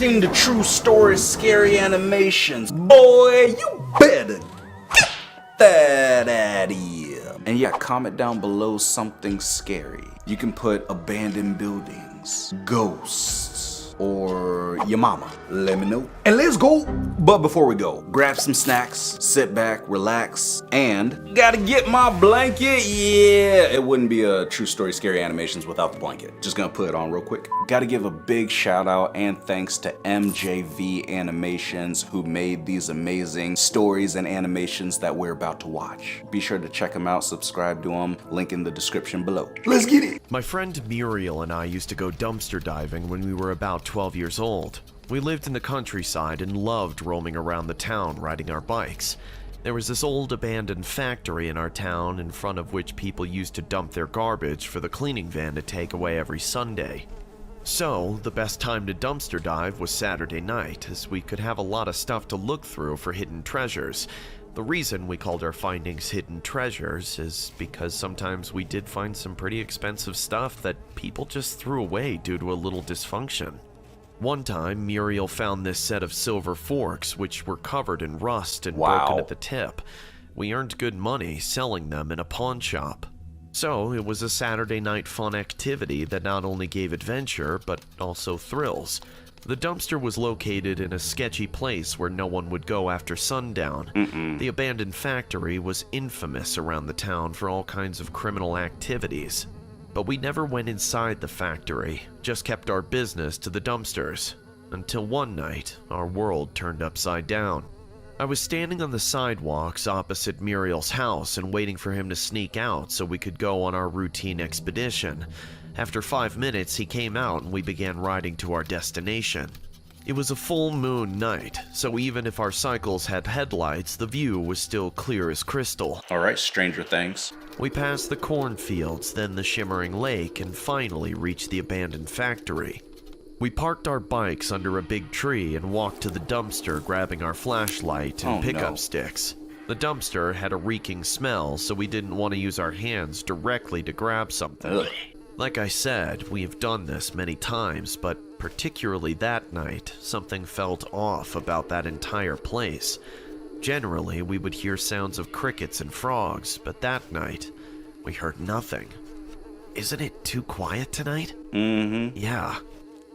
Reacting to true stories, scary animations. Boy, you better get that out of here. And yeah, comment down below something scary. You can put abandoned buildings, ghosts, or your mama. Let me know. And let's go. But before we go, grab some snacks, sit back, relax, and gotta get my blanket. Yeah, it wouldn't be a true story scary animations without the blanket. Just gonna put it on real quick. Gotta give a big shout out and thanks to MJV Animations who made these amazing stories and animations that we're about to watch. Be sure to check them out, subscribe to them, link in the description below. Let's get it. My friend Muriel and I used to go dumpster diving when we were about 12 years old. We lived in the countryside and loved roaming around the town riding our bikes. There was this old abandoned factory in our town in front of which people used to dump their garbage for the cleaning van to take away every Sunday. So, the best time to dumpster dive was Saturday night, as we could have a lot of stuff to look through for hidden treasures. The reason we called our findings hidden treasures is because sometimes we did find some pretty expensive stuff that people just threw away due to a little dysfunction. One time, Muriel found this set of silver forks, which were covered in rust and broken at the tip. We earned good money selling them in a pawn shop. So, it was a Saturday night fun activity that not only gave adventure, but also thrills. The dumpster was located in a sketchy place where no one would go after sundown. The abandoned factory was infamous around the town for all kinds of criminal activities. But we never went inside the factory, just kept our business to the dumpsters. Until one night, our world turned upside down. I was standing on the sidewalks opposite Muriel's house and waiting for him to sneak out so we could go on our routine expedition. After 5 minutes, he came out and we began riding to our destination. It was a full moon night, so even if our cycles had headlights, the view was still clear as crystal. Alright, Stranger Things. We passed the cornfields, then the shimmering lake, and finally reached the abandoned factory. We parked our bikes under a big tree and walked to the dumpster, grabbing our flashlight and pickup sticks. The dumpster had a reeking smell, so we didn't want to use our hands directly to grab something. Like I said, we have done this many times, but particularly that night, something felt off about that entire place. Generally, we would hear sounds of crickets and frogs, but that night, we heard nothing. Isn't it too quiet tonight? Yeah,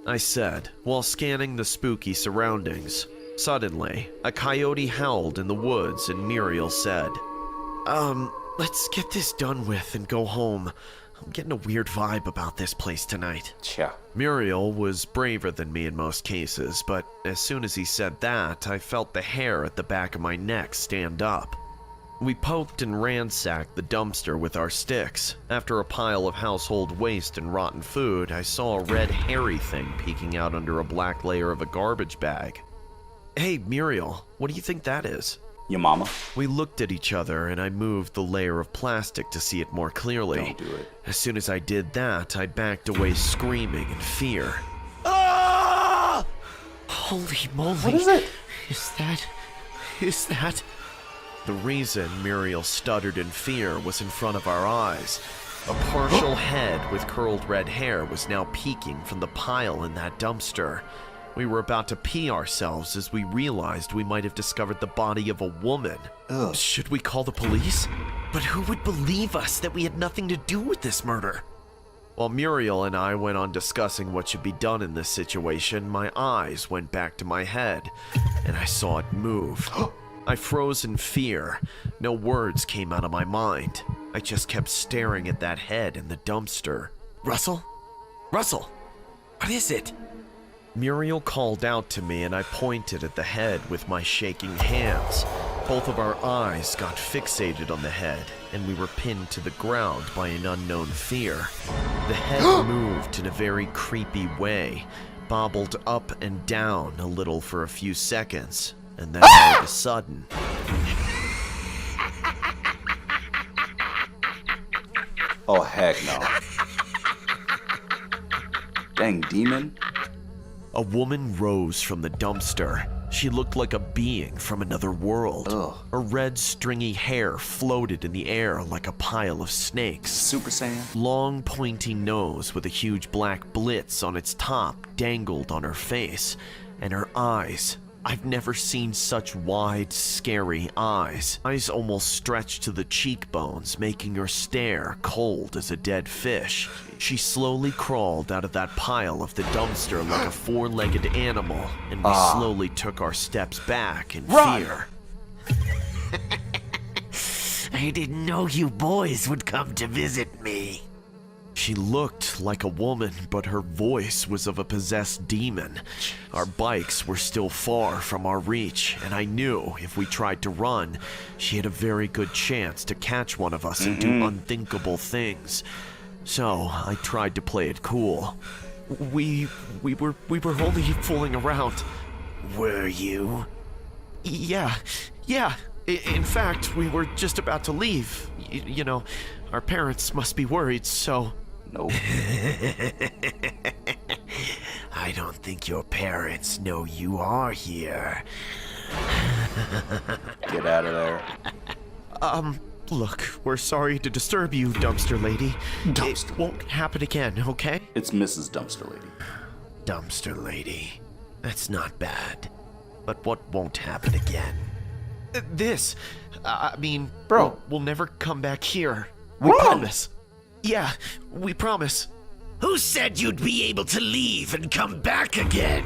I said, while scanning the spooky surroundings. Suddenly, a coyote howled in the woods and Muriel said, let's get this done with and go home. I'm getting a weird vibe about this place tonight. Muriel was braver than me in most cases, but as soon as he said that, I felt the hair at the back of my neck stand up. We poked and ransacked the dumpster with our sticks. After a pile of household waste and rotten food, I saw a red hairy thing peeking out under a black layer of a garbage bag. Hey, Muriel, what do you think that is? Your mama? We looked at each other and I moved the layer of plastic to see it more clearly. Don't do it. As soon as I did that, I backed away screaming in fear. Ah! Holy moly. What is it? Is that? The reason Muriel stuttered in fear was in front of our eyes. A partial head with curled red hair was now peeking from the pile in that dumpster. We were about to pee ourselves as we realized we might have discovered the body of a woman. Should we call the police? But who would believe us that we had nothing to do with this murder? While Muriel and I went on discussing what should be done in this situation, my eyes went back to my head, and I saw it move. I froze in fear. No words came out of my mind. I just kept staring at that head in the dumpster. Russell? Russell! What is it? Muriel called out to me and I pointed at the head with my shaking hands. Both of our eyes got fixated on the head and we were pinned to the ground by an unknown fear. The head moved in a very creepy way, bobbled up and down a little for a few seconds, and then all of a sudden... Oh, heck no. Dang demon. A woman rose from the dumpster. She looked like a being from another world. Ugh. Her red, stringy hair floated in the air like a pile of snakes. Super Saiyan. Long, pointy nose with a huge black blitz on its top dangled on her face, and her eyes. I've never seen such wide, scary eyes. Eyes almost stretched to the cheekbones, making her stare cold as a dead fish. She slowly crawled out of that pile of the dumpster like a four-legged animal, and we slowly took our steps back in fear. I didn't know you boys would come to visit me. She looked like a woman, but her voice was of a possessed demon. Our bikes were still far from our reach, and I knew if we tried to run, she had a very good chance to catch one of us and do unthinkable things. So I tried to play it cool. We were only fooling around. Were you? Yeah. In fact, we were just about to leave. You know, our parents must be worried, so... Nope. I don't think your parents know you are here. Get out of there. Look, we're sorry to disturb you, Dumpster Lady. Dumpster. It won't happen again, okay? It's Mrs. Dumpster Lady. Dumpster Lady. That's not bad. But what won't happen again? This. Bro. We'll never come back here. We Wrong. promise. Yeah, we promise. Who said you'd be able to leave and come back again?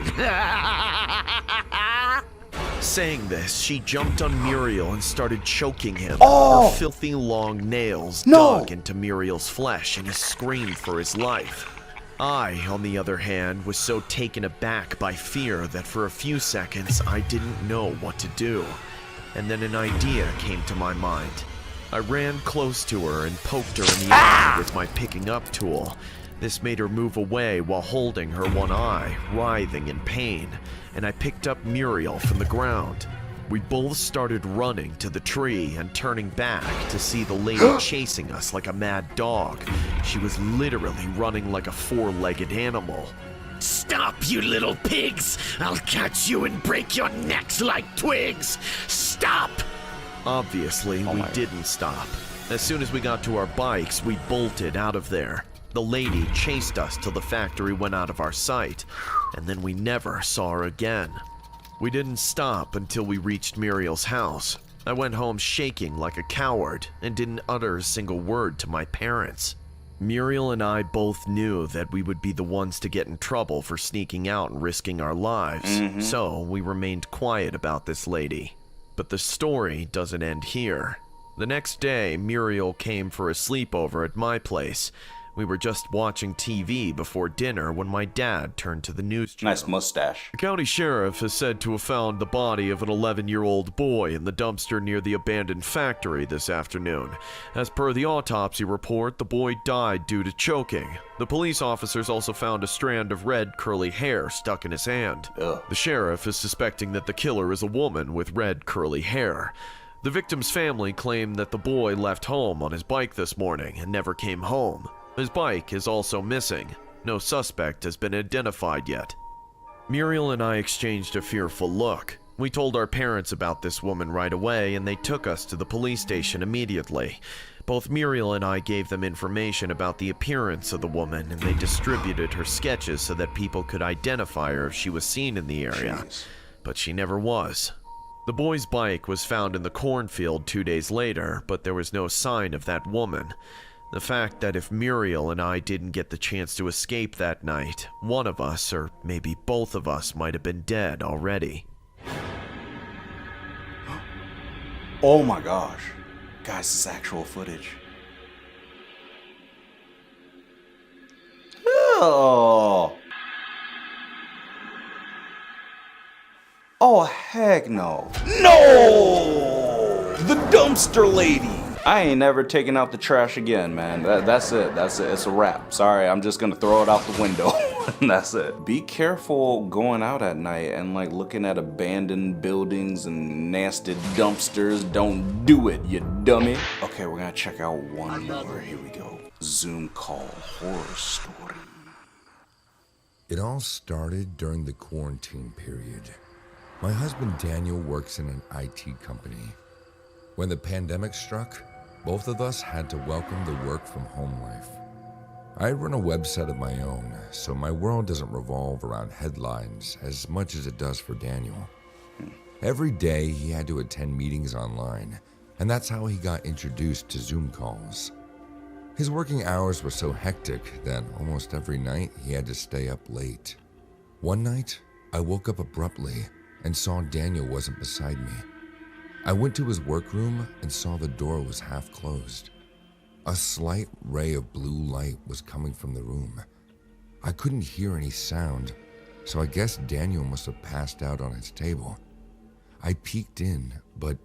Saying this, she jumped on Muriel and started choking him. Oh! Her filthy long nails No! dug into Muriel's flesh, and he screamed for his life. I, on the other hand, was so taken aback by fear that for a few seconds I didn't know what to do. And then an idea came to my mind. I ran close to her and poked her in the eye with my picking up tool. This made her move away while holding her one eye, writhing in pain, and I picked up Muriel from the ground. We both started running to the tree and turning back to see the lady chasing us like a mad dog. She was literally running like a four-legged animal. Stop, you little pigs! I'll catch you and break your necks like twigs! Stop! Obviously, we my didn't stop. As soon as we got to our bikes, we bolted out of there. The lady chased us till the factory went out of our sight, and then we never saw her again. We didn't stop until we reached Muriel's house. I went home shaking like a coward and didn't utter a single word to my parents. Muriel and I both knew that we would be the ones to get in trouble for sneaking out and risking our lives, so we remained quiet about this lady. But the story doesn't end here. The next day, Muriel came for a sleepover at my place. We were just watching TV before dinner when my dad turned to the news channel. Nice mustache. The county sheriff is said to have found the body of an 11-year-old boy in the dumpster near the abandoned factory this afternoon. As per the autopsy report, the boy died due to choking. The police officers also found a strand of red curly hair stuck in his hand. Ugh. The sheriff is suspecting that the killer is a woman with red curly hair. The victim's family claimed that the boy left home on his bike this morning and never came home. His bike is also missing. No suspect has been identified yet. Muriel and I exchanged a fearful look. We told our parents about this woman right away, and they took us to the police station immediately. Both Muriel and I gave them information about the appearance of the woman, and they distributed her sketches so that people could identify her if she was seen in the area. Jeez. But she never was. The boy's bike was found in the cornfield 2 days later, but there was no sign of that woman. The fact that if Muriel and I didn't get the chance to escape that night, one of us, or maybe both of us, might have been dead already. Oh my gosh. Guys, this is actual footage. Oh. Oh, heck no. No! The dumpster lady! I ain't never taking out the trash again, man. That's it. That's it. It's a wrap. Sorry, I'm just gonna throw it out the window. That's it. Be careful going out at night and like looking at abandoned buildings and nasty dumpsters. Don't do it, you dummy. Okay, we're gonna check out one more. Here we go. Zoom call horror story. It all started during the quarantine period. My husband Daniel works in an IT company. When the pandemic struck, both of us had to welcome the work from home life. I run a website of my own, so my world doesn't revolve around headlines as much as it does for Daniel. Every day he had to attend meetings online, and that's how he got introduced to Zoom calls. His working hours were so hectic that almost every night he had to stay up late. One night, I woke up abruptly and saw Daniel wasn't beside me. I went to his workroom and saw the door was half closed. A slight ray of blue light was coming from the room. I couldn't hear any sound, so I guess Daniel must have passed out on his table. I peeked in, but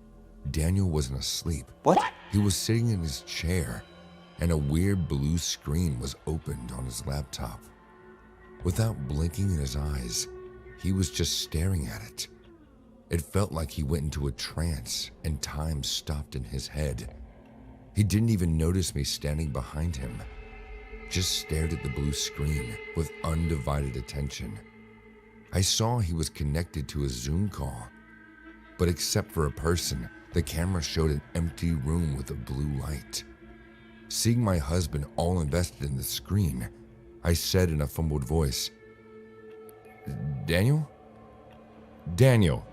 Daniel wasn't asleep. What? He was sitting in his chair, and a weird blue screen was opened on his laptop. Without blinking in his eyes, he was just staring at it. It felt like he went into a trance and time stopped in his head. He didn't even notice me standing behind him, just stared at the blue screen with undivided attention. I saw he was connected to a Zoom call, but except for a person, the camera showed an empty room with a blue light. Seeing my husband all invested in the screen, I said in a fumbled voice, "Daniel? Daniel."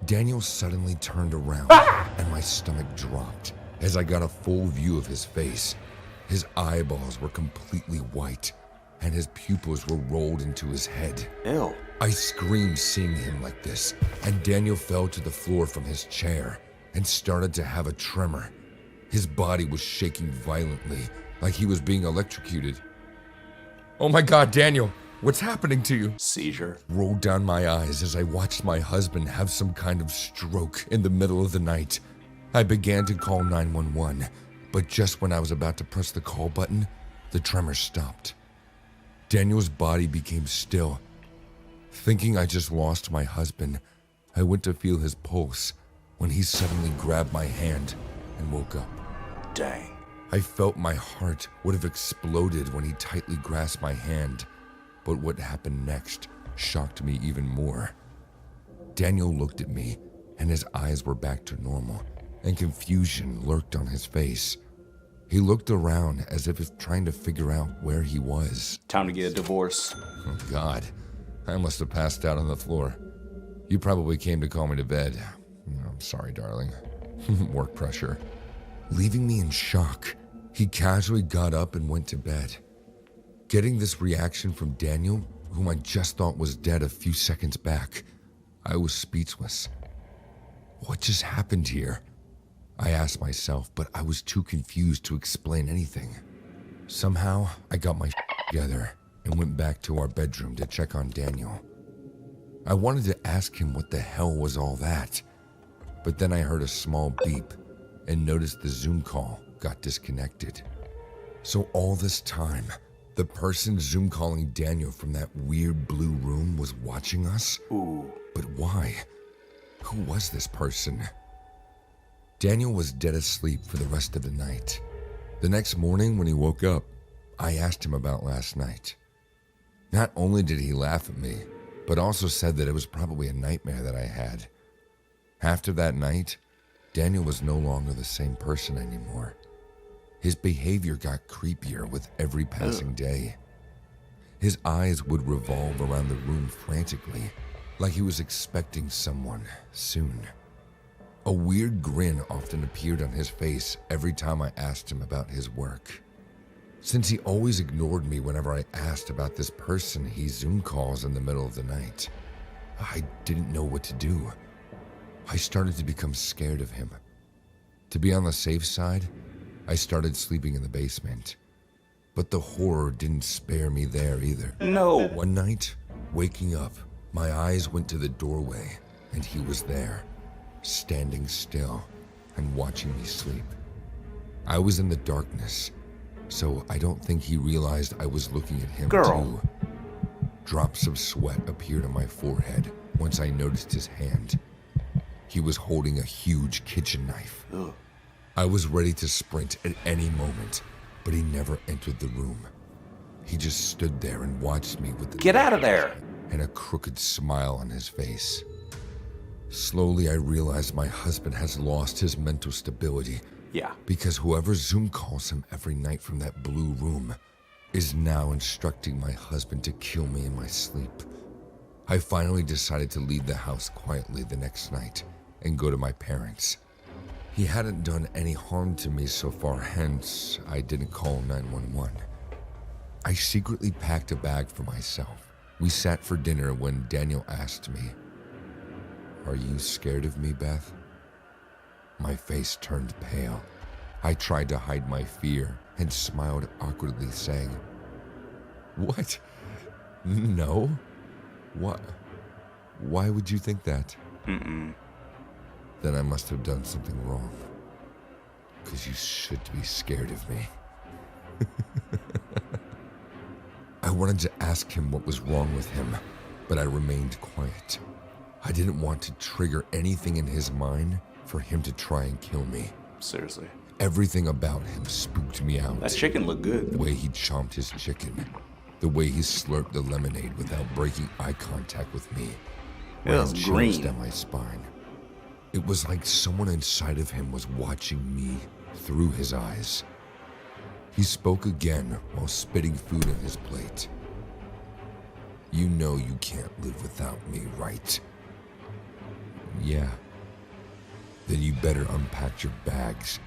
Daniel suddenly turned around and my stomach dropped as I got a full view of his face. His eyeballs were completely white and his pupils were rolled into his head. Ew. I screamed seeing him like this, and Daniel fell to the floor from his chair and started to have a tremor. His body was shaking violently, like he was being electrocuted. "Oh my God, Daniel, what's happening to you?" Seizure. Rolled down my eyes as I watched my husband have some kind of stroke in the middle of the night. I began to call 911, but just when I was about to press the call button, the tremor stopped. Daniel's body became still. Thinking I just lost my husband, I went to feel his pulse when he suddenly grabbed my hand and woke up. Dang. I felt my heart would have exploded when he tightly grasped my hand, but what happened next shocked me even more. Daniel looked at me, and his eyes were back to normal, and confusion lurked on his face. He looked around as if trying to figure out where he was. Time to get a divorce. Oh God, I must have passed out on the floor. You probably came to call me to bed. I'm sorry, darling. Work pressure. Leaving me in shock, he casually got up and went to bed. Getting this reaction from Daniel, whom I just thought was dead a few seconds back, I was speechless. What just happened here? I asked myself, but I was too confused to explain anything. Somehow, I got my together and went back to our bedroom to check on Daniel. I wanted to ask him what the hell was all that, but then I heard a small beep and noticed the Zoom call got disconnected. So all this time, the person Zoom calling Daniel from that weird blue room was watching us? Ooh. But why? Who was this person? Daniel was dead asleep for the rest of the night. The next morning when he woke up, I asked him about last night. Not only did he laugh at me, but also said that it was probably a nightmare that I had. After that night, Daniel was no longer the same person anymore. His behavior got creepier with every passing day. His eyes would revolve around the room frantically, like he was expecting someone soon. A weird grin often appeared on his face every time I asked him about his work. Since he always ignored me whenever I asked about this person he Zoom calls in the middle of the night, I didn't know what to do. I started to become scared of him. To be on the safe side, I started sleeping in the basement. But the horror didn't spare me there either. No. One night, waking up, my eyes went to the doorway, and he was there, standing still and watching me sleep. I was in the darkness, so I don't think he realized I was looking at him too. Drops of sweat appeared on my forehead once I noticed his hand. He was holding a huge kitchen knife. Ugh. I was ready to sprint at any moment, but he never entered the room. He just stood there and watched me with the Get out of there! and a crooked smile on his face. Slowly, I realized my husband has lost his mental stability. Yeah. Because whoever Zoom calls him every night from that blue room is now instructing my husband to kill me in my sleep. I finally decided to leave the house quietly the next night and go to my parents. He hadn't done any harm to me so far, hence I didn't call 911. I secretly packed a bag for myself. We sat for dinner when Daniel asked me, "Are you scared of me, Beth?" My face turned pale. I tried to hide my fear and smiled awkwardly, saying, "What? No? What? Why would you think that?" Then I must have done something wrong. 'Cause you should be scared of me. I wanted to ask him what was wrong with him, but I remained quiet. I didn't want to trigger anything in his mind for him to try and kill me. Seriously. Everything about him spooked me out. That chicken looked good. The way he chomped his chicken, the way he slurped the lemonade without breaking eye contact with me, It was ran chills green. down my spine. It was like someone inside of him was watching me through his eyes. He spoke again while spitting food on his plate. "You know you can't live without me, right?" "Yeah." "Then you better unpack your bags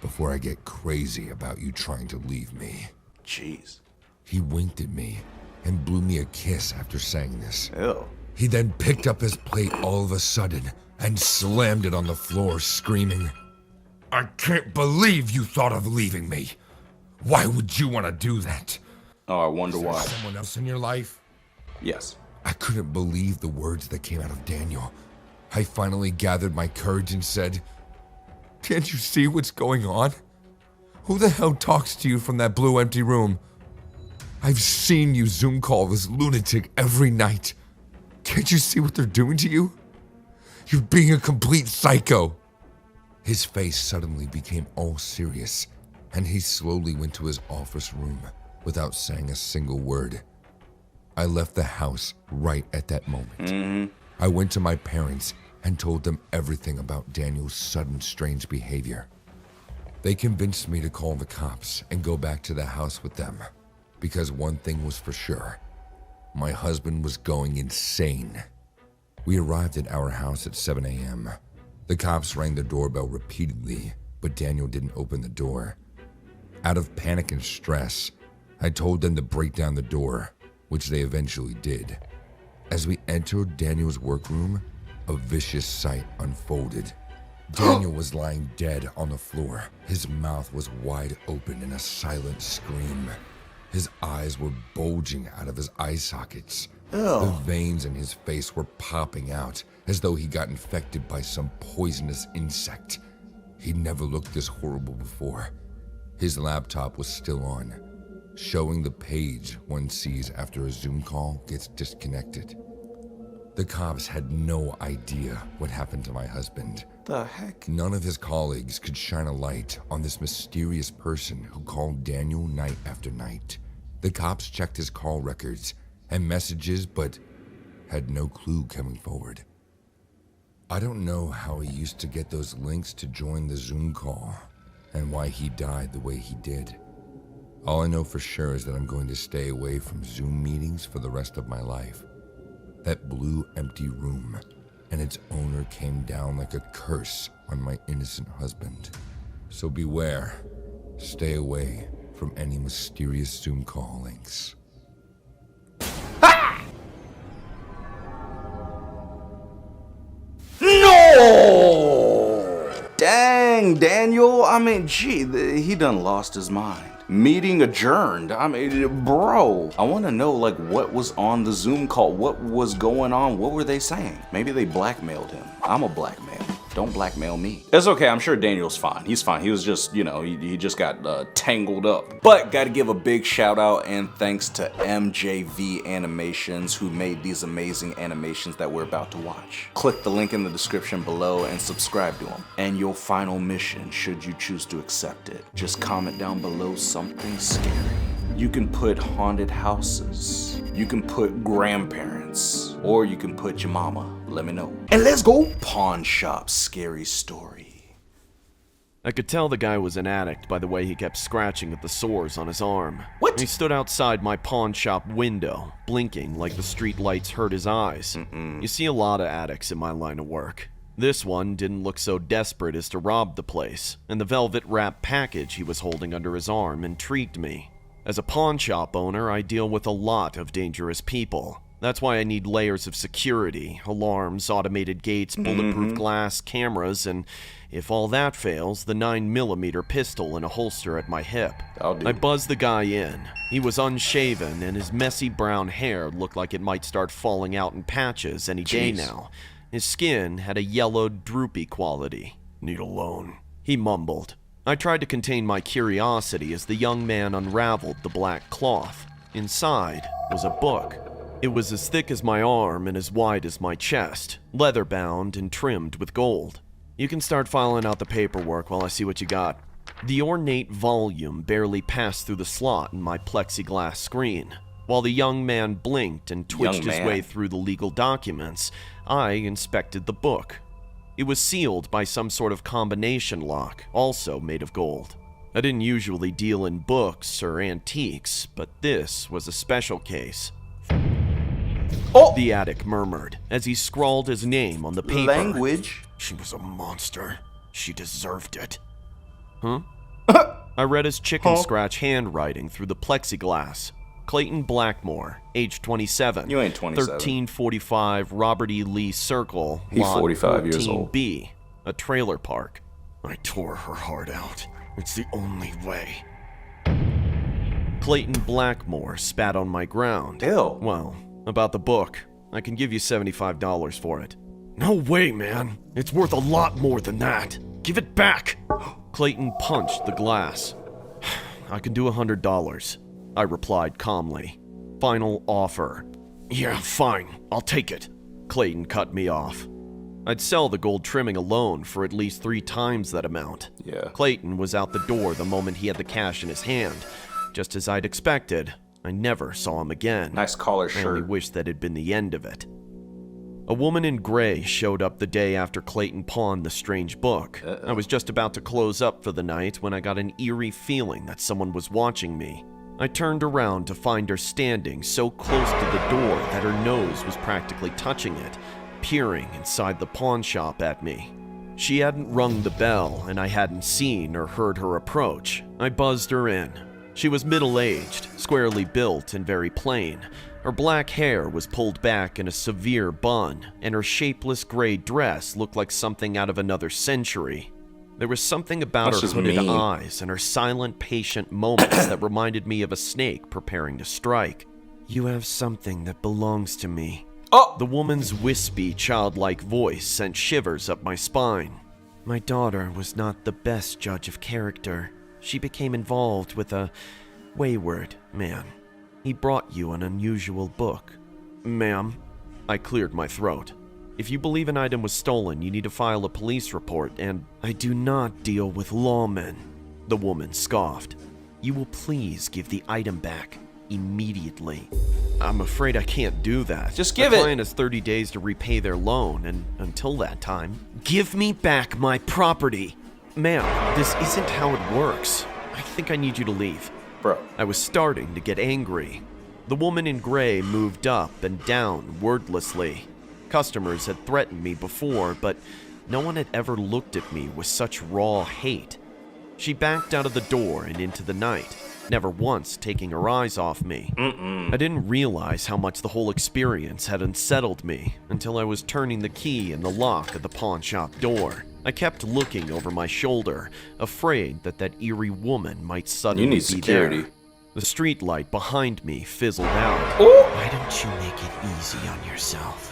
before I get crazy about you trying to leave me." Jeez. He winked at me and blew me a kiss after saying this. Ew. He then picked up his plate all of a sudden and slammed it on the floor, screaming, "I can't believe you thought of leaving me. Why would you want to do that? Oh, I wonder Is there why. someone else in your life?" Yes. I couldn't believe the words that came out of Daniel. I finally gathered my courage and said, "Can't you see what's going on? Who the hell talks to you from that blue empty room? I've seen you Zoom call this lunatic every night. Can't you see what they're doing to you? You're being a complete psycho." His face suddenly became all serious, and he slowly went to his office room without saying a single word. I left the house right at that moment. I went to my parents and told them everything about Daniel's sudden strange behavior. They convinced me to call the cops and go back to the house with them, because one thing was for sure: my husband was going insane. We arrived at our house at 7 a.m. The cops rang the doorbell repeatedly, but Daniel didn't open the door. Out of panic and stress, I told them to break down the door, which they eventually did. As we entered Daniel's workroom, a vicious sight unfolded. Daniel was lying dead on the floor. His mouth was wide open in a silent scream. His eyes were bulging out of his eye sockets. The veins in his face were popping out as though he got infected by some poisonous insect. He'd never looked this horrible before. His laptop was still on, showing the page one sees after a Zoom call gets disconnected. The cops had no idea what happened to my husband. The heck? None of his colleagues could shine a light on this mysterious person who called Daniel night after night. The cops checked his call records and messages, but had no clue coming forward. I don't know how he used to get those links to join the Zoom call and why he died the way he did. All I know for sure is that I'm going to stay away from Zoom meetings for the rest of my life. That blue empty room and its owner came down like a curse on my innocent husband. So beware, stay away from any mysterious Zoom call links. No! Dang, Daniel. I mean, gee, he done lost his mind. Meeting adjourned. I mean, bro, I want to know, like, what was on the Zoom call? What was going on? What were they saying? Maybe they blackmailed him. I'm a blackmail. Don't blackmail me. It's okay. I'm sure Daniel's fine. He's fine. He was just, you know, he just got tangled up. But gotta give a big shout out and thanks to MJV Animations, who made these amazing animations that we're about to watch. Click the link in the description below and subscribe to them. And your final mission, should you choose to accept it, just comment down below something scary. You can put haunted houses. You can put grandparents. Or you can put your mama. Let me know. And let's go. Pawn shop scary story. I could tell the guy was an addict by the way he kept scratching at the sores on his arm. What? He stood outside my pawn shop window, blinking like the street lights hurt his eyes. You see a lot of addicts in my line of work. This one didn't look so desperate as to rob the place, and the velvet wrap package he was holding under his arm intrigued me. As a pawn shop owner, I deal with a lot of dangerous people. That's why I need layers of security, alarms, automated gates, bulletproof glass, cameras, and if all that fails, the 9mm pistol in a holster at my hip. I buzzed the guy in. He was unshaven, and his messy brown hair looked like it might start falling out in patches any day now. His skin had a yellowed, droopy quality. "Need a loan," he mumbled. I tried to contain my curiosity as the young man unraveled the black cloth. Inside was a book. It was as thick as my arm and as wide as my chest, leather-bound and trimmed with gold. "You can start filing out the paperwork while I see what you got." The ornate volume barely passed through the slot in my plexiglass screen. While the young man blinked and twitched his way through the legal documents, I inspected the book. It was sealed by some sort of combination lock, also made of gold. I didn't usually deal in books or antiques, but this was a special case. Oh! The addict murmured as he scrawled his name on the paper. Language. She was a monster. She deserved it. Huh? I read his chicken scratch handwriting through the plexiglass. Clayton Blackmore, age 27. You ain't 27. 1345 Robert E. Lee Circle, He's lot 45 years old. 14B, a trailer park. I tore her heart out. It's the only way. Clayton Blackmore spat on my ground. Ew. Well, about the book, I can give you $75 for it. No way, man. It's worth a lot more than that. Give it back. Clayton punched the glass. I can do $100, I replied calmly. Final offer. Yeah, fine. I'll take it. Clayton cut me off. I'd sell the gold trimming alone for at least 3 times that amount. Yeah. Clayton was out the door the moment he had the cash in his hand. Just as I'd expected, I never saw him again. Nice collar I only shirt. wish that had been the end of it. A woman in gray showed up the day after Clayton pawned the strange book. I was just about to close up for the night when I got an eerie feeling that someone was watching me. I turned around to find her standing so close to the door that her nose was practically touching it, peering inside the pawn shop at me. She hadn't rung the bell, and I hadn't seen or heard her approach. I buzzed her in. She was middle-aged, squarely built, and very plain. Her black hair was pulled back in a severe bun, and her shapeless gray dress looked like something out of another century. There was something about her hooded eyes and her silent, patient moments that reminded me of a snake preparing to strike. "You have something that belongs to me." Oh! The woman's wispy, childlike voice sent shivers up my spine. "My daughter was not the best judge of character. She became involved with a wayward man. He brought you an unusual book." "Ma'am," I cleared my throat. "If you believe an item was stolen, you need to file a police report, and I do not deal with lawmen," the woman scoffed. "You will please give the item back immediately." "I'm afraid I can't do that. Just give the it. client has 30 days to repay their loan, and until that time, give me back my property." "Ma'am, this isn't how it works. I think I need you to leave." Bro. I was starting to get angry. The woman in gray moved up and down wordlessly. Customers had threatened me before, but no one had ever looked at me with such raw hate. She backed out of the door and into the night, never once taking her eyes off me. I didn't realize how much the whole experience had unsettled me until I was turning the key in the lock of the pawn shop door. I kept looking over my shoulder, afraid that that eerie woman might suddenly You need be security. there. The street light behind me fizzled out. Why don't you make it easy on yourself?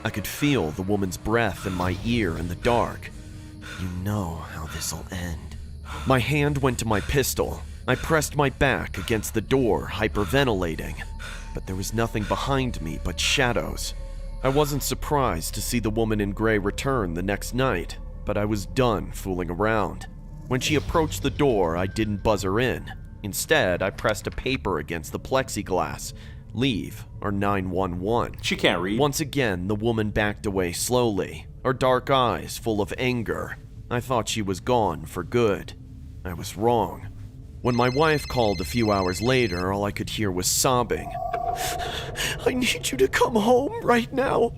I could feel the woman's breath in my ear in the dark. You know how this'll end. My hand went to my pistol. I pressed my back against the door, hyperventilating. But there was nothing behind me but shadows. I wasn't surprised to see the woman in gray return the next night, but I was done fooling around. When she approached the door, I didn't buzz her in. Instead, I pressed a paper against the plexiglass. Leave, or 911. She can't read. Once again, the woman backed away slowly, her dark eyes full of anger. I thought she was gone for good. I was wrong. When my wife called a few hours later, all I could hear was sobbing. I need you to come home right now.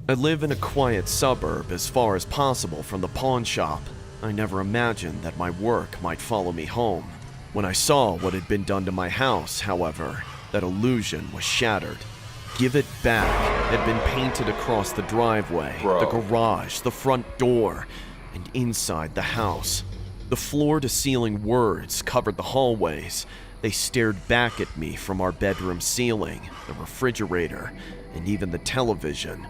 I live in a quiet suburb as far as possible from the pawn shop. I never imagined that my work might follow me home. When I saw what had been done to my house, however, that illusion was shattered. Give It Back had been painted across the driveway, the garage, the front door, and inside the house. The floor-to-ceiling words covered the hallways. They stared back at me from our bedroom ceiling, the refrigerator, and even the television.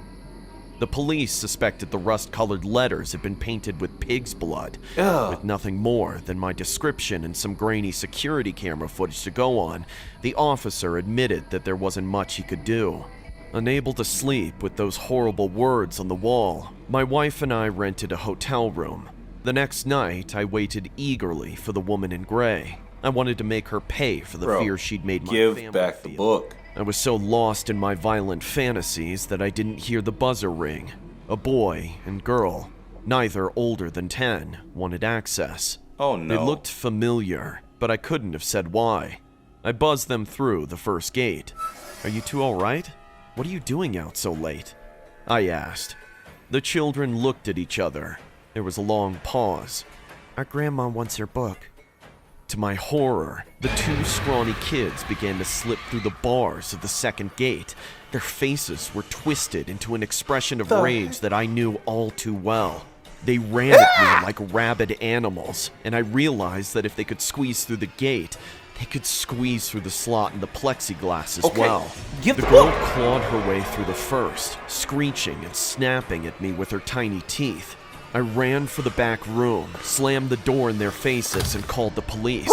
The police suspected the rust-colored letters had been painted with pig's blood, with nothing more than my description and some grainy security camera footage to go on. The officer admitted that there wasn't much he could do. Unable to sleep with those horrible words on the wall, my wife and I rented a hotel room. The next night, I waited eagerly for the woman in gray. I wanted to make her pay for the fear she'd made my family Give back feel. the book. I was so lost in my violent fantasies that I didn't hear the buzzer ring. A boy and girl, neither older than 10, wanted access. Oh no. They looked familiar, but I couldn't have said why. I buzzed them through the first gate. Are you two alright? What are you doing out so late? I asked. The children looked at each other. There was a long pause. Our grandma wants her book. To my horror, the two scrawny kids began to slip through the bars of the second gate. Their faces were twisted into an expression of rage that I knew all too well. They ran at me like rabid animals, and I realized that if they could squeeze through the gate, they could squeeze through the slot in the plexiglass as well. The girl clawed her way through the first, screeching and snapping at me with her tiny teeth. I ran for the back room, slammed the door in their faces, and called the police.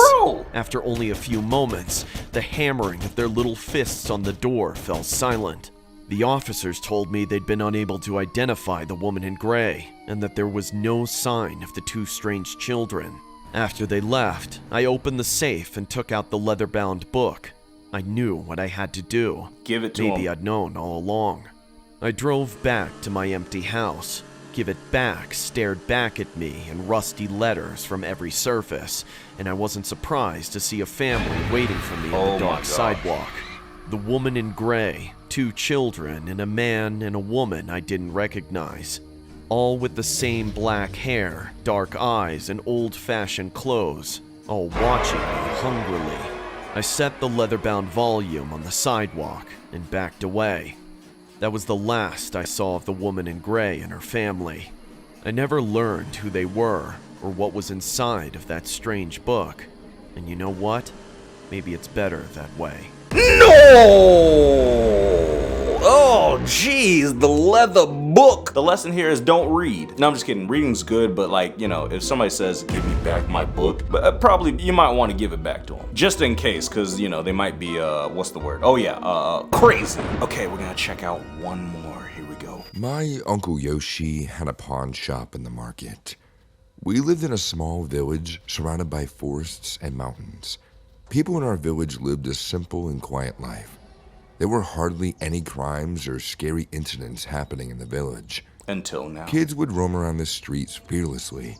After only a few moments, the hammering of their little fists on the door fell silent. The officers told me they'd been unable to identify the woman in gray, and that there was no sign of the two strange children. After they left, I opened the safe and took out the leather-bound book. I knew what I had to do. Give it to Maybe him. I'd known all along. I drove back to my empty house. Give It Back stared back at me in rusty letters from every surface, and I wasn't surprised to see a family waiting for me on the dark sidewalk. The woman in gray, 2 children, and a man and a woman I didn't recognize. All with the same black hair, dark eyes, and old-fashioned clothes, all watching me hungrily. I set the leather-bound volume on the sidewalk and backed away. That was the last I saw of the woman in gray and her family. I never learned who they were or what was inside of that strange book. And you know what? Maybe it's better that way. No! Oh, jeez, the leather book. The lesson here is don't read. No, I'm just kidding. Reading's good, but like, you know, if somebody says, give me back my book, probably you might want to give it back to them. Just in case, because, you know, they might be, what's the word? Oh, yeah, crazy. Okay, we're going to check out one more. Here we go. My Uncle Yoshi had a pawn shop in the market. We lived in a small village surrounded by forests and mountains. People in our village lived a simple and quiet life. There were hardly any crimes or scary incidents happening in the village. Until now. Kids would roam around the streets fearlessly.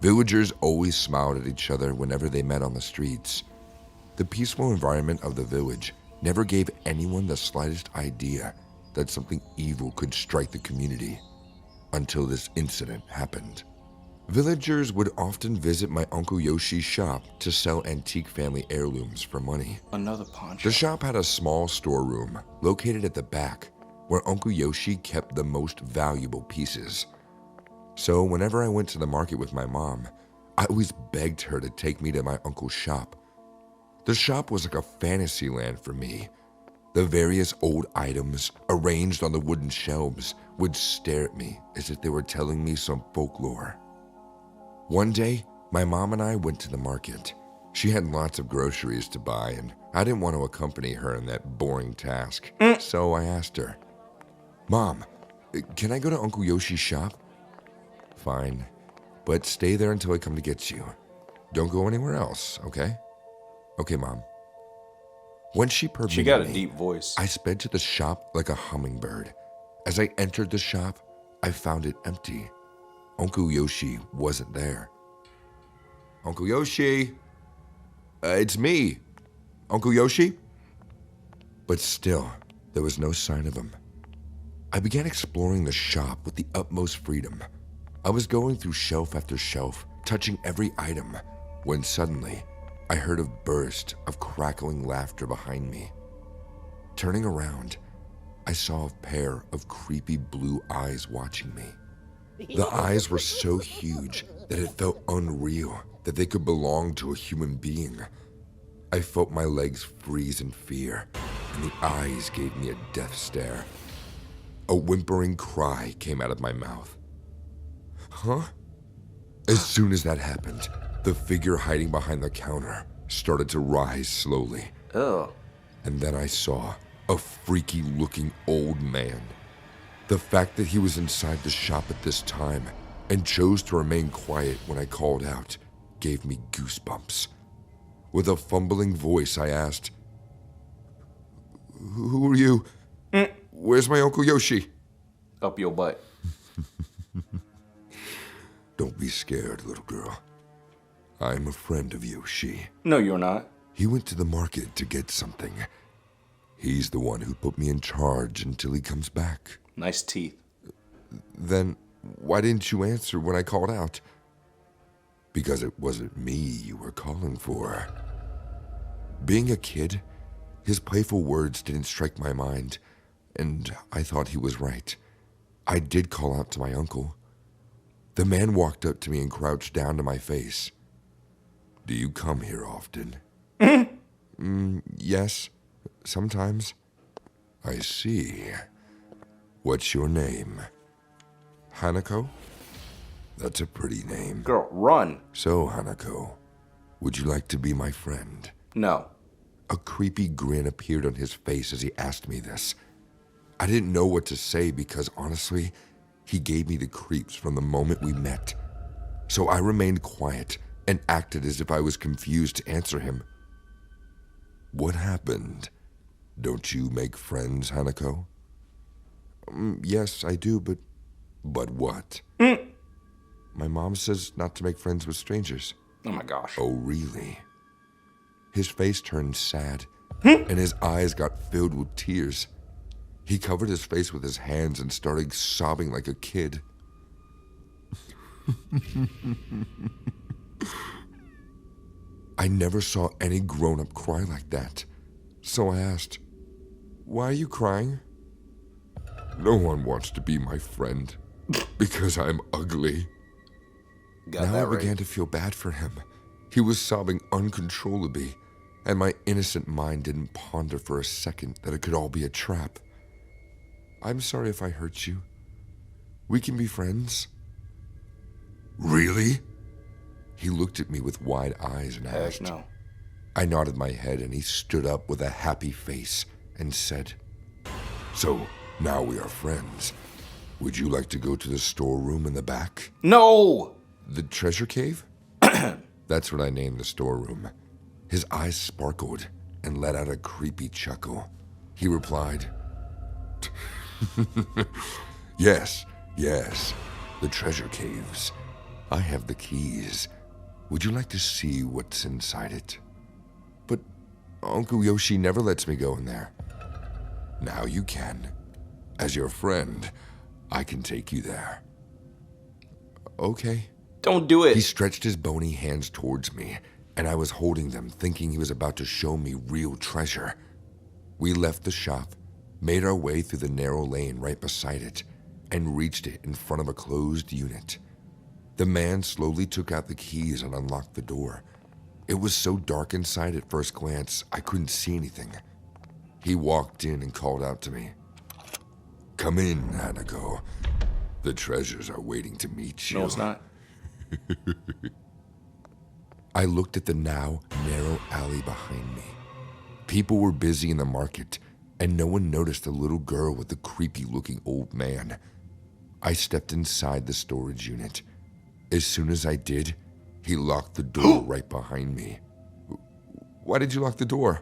Villagers always smiled at each other whenever they met on the streets. The peaceful environment of the village never gave anyone the slightest idea that something evil could strike the community until this incident happened. Villagers would often visit my Uncle Yoshi's shop to sell antique family heirlooms for money. Another pawn shop. The shop had a small storeroom located at the back where Uncle Yoshi kept the most valuable pieces. So whenever I went to the market with my mom, I always begged her to take me to my uncle's shop. The shop was like a fantasy land for me. The various old items arranged on the wooden shelves would stare at me as if they were telling me some folklore. One day, my mom and I went to the market. She had lots of groceries to buy, and I didn't want to accompany her in that boring task. So I asked her, Mom, can I go to Uncle Yoshi's shop? Fine, but stay there until I come to get you. Don't go anywhere else, okay? Okay, Mom. When she permitted She got a me, deep voice. I sped to the shop like a hummingbird. As I entered the shop, I found it empty. Uncle Yoshi wasn't there. Uncle Yoshi! It's me, Uncle Yoshi? But still, there was no sign of him. I began exploring the shop with the utmost freedom. I was going through shelf after shelf, touching every item, when suddenly, I heard a burst of crackling laughter behind me. Turning around, I saw a pair of creepy blue eyes watching me. The eyes were so huge that it felt unreal that they could belong to a human being. I felt my legs freeze in fear, and the eyes gave me a death stare. A whimpering cry came out of my mouth. Huh? As soon as that happened, the figure hiding behind the counter started to rise slowly. Ugh. And then I saw a freaky-looking old man. The fact that he was inside the shop at this time and chose to remain quiet when I called out gave me goosebumps. With a fumbling voice, I asked, "Who are you? Where's my Uncle Yoshi?" Up your butt. Don't be scared, little girl. I'm a friend of Yoshi. No, you're not. He went to the market to get something. He's the one who put me in charge until he comes back. Nice teeth. Then why didn't you answer when I called out? Because it wasn't me you were calling for. Being a kid, his playful words didn't strike my mind, and I thought he was right. I did call out to my uncle. The man walked up to me and crouched down to my face. Do you come here often? Yes, sometimes. I see. What's your name? Hanako? That's a pretty name. Girl, run. So, Hanako, would you like to be my friend? No. A creepy grin appeared on his face as he asked me this. I didn't know what to say because, honestly, he gave me the creeps from the moment we met. So I remained quiet and acted as if I was confused to answer him. What happened? Don't you make friends, Hanako? Yes, I do, but what? My mom says not to make friends with strangers. Oh my gosh. Oh, really? His face turned sad, and his eyes got filled with tears. He covered his face with his hands and started sobbing like a kid. I never saw any grown-up cry like that. So I asked, "Why are you crying?" No one wants to be my friend because I'm ugly. Got Now that I right. began to feel bad for him. He was sobbing uncontrollably, and my innocent mind didn't ponder for a second that it could all be a trap. I'm sorry if I hurt you. We can be friends. Really? He looked at me with wide eyes and Heck asked. no. I nodded my head and he stood up with a happy face and said, "So now we are friends. Would you like to go to the storeroom in the back? No! The treasure cave?" That's what I named the storeroom. His eyes sparkled and let out a creepy chuckle. He replied, Yes, the treasure caves. I have the keys. Would you like to see what's inside it? But Uncle Yoshi never lets me go in there. Now you can. As your friend, I can take you there. Okay. Don't do it. He stretched his bony hands towards me, and I was holding them, thinking he was about to show me real treasure. We left the shop, made our way through the narrow lane right beside it, and reached it in front of a closed unit. The man slowly took out the keys and unlocked the door. It was so dark inside at first glance, I couldn't see anything. He walked in and called out to me. "Come in, Hanako. The treasures are waiting to meet you." No, it's not. I looked at the now narrow alley behind me. People were busy in the market, and no one noticed the little girl with the creepy-looking old man. I stepped inside the storage unit. As soon as I did, he locked the door right behind me. Why did you lock the door?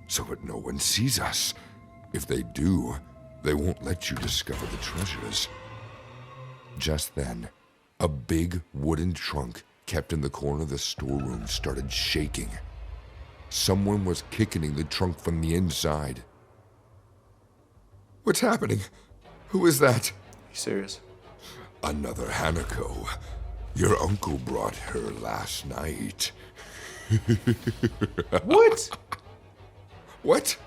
So that no one sees us. If they do, they won't let you discover the treasures. Just then, a big wooden trunk kept in the corner of the storeroom started shaking. Someone was kicking the trunk from the inside. What's happening? Who is that? You serious? Another Hanako. Your uncle brought her last night. What? What?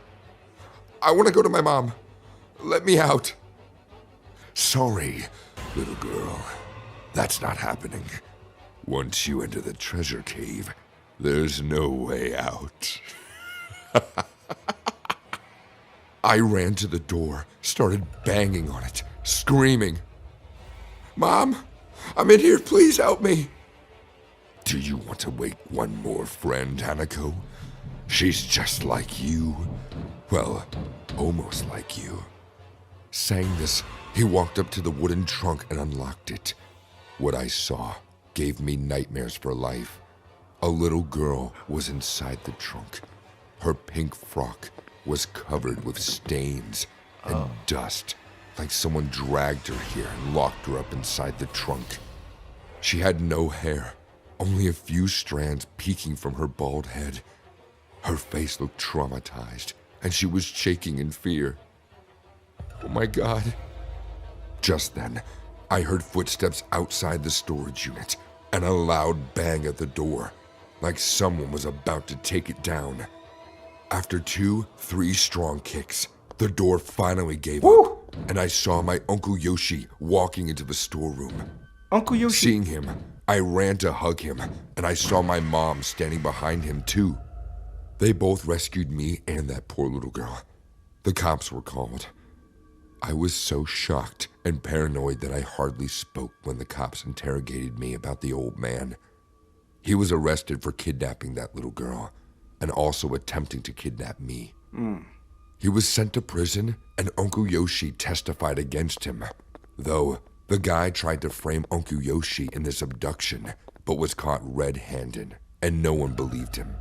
I want to go to my mom. Let me out. Sorry, little girl. That's not happening. Once you enter the treasure cave, there's no way out. I ran to the door, started banging on it, screaming, Mom, I'm in here, please help me. Do you want to wake one more friend, Hanako? She's just like you. Well, almost like you. Saying this, he walked up to the wooden trunk and unlocked it. What I saw gave me nightmares for life. A little girl was inside the trunk. Her pink frock was covered with stains and dust, like someone dragged her here and locked her up inside the trunk. She had no hair, only a few strands peeking from her bald head. Her face looked traumatized, and she was shaking in fear. Oh my God. Just then, I heard footsteps outside the storage unit and a loud bang at the door, like someone was about to take it down. After 2-3 strong kicks, the door finally gave up, and I saw my Uncle Yoshi walking into the storeroom. Uncle Yoshi. Seeing him, I ran to hug him, and I saw my mom standing behind him too. They both rescued me and that poor little girl. The cops were called. I was so shocked and paranoid that I hardly spoke when the cops interrogated me about the old man. He was arrested for kidnapping that little girl and also attempting to kidnap me. He was sent to prison, and Uncle Yoshi testified against him, though the guy tried to frame Uncle Yoshi in this abduction, but was caught red-handed, and no one believed him.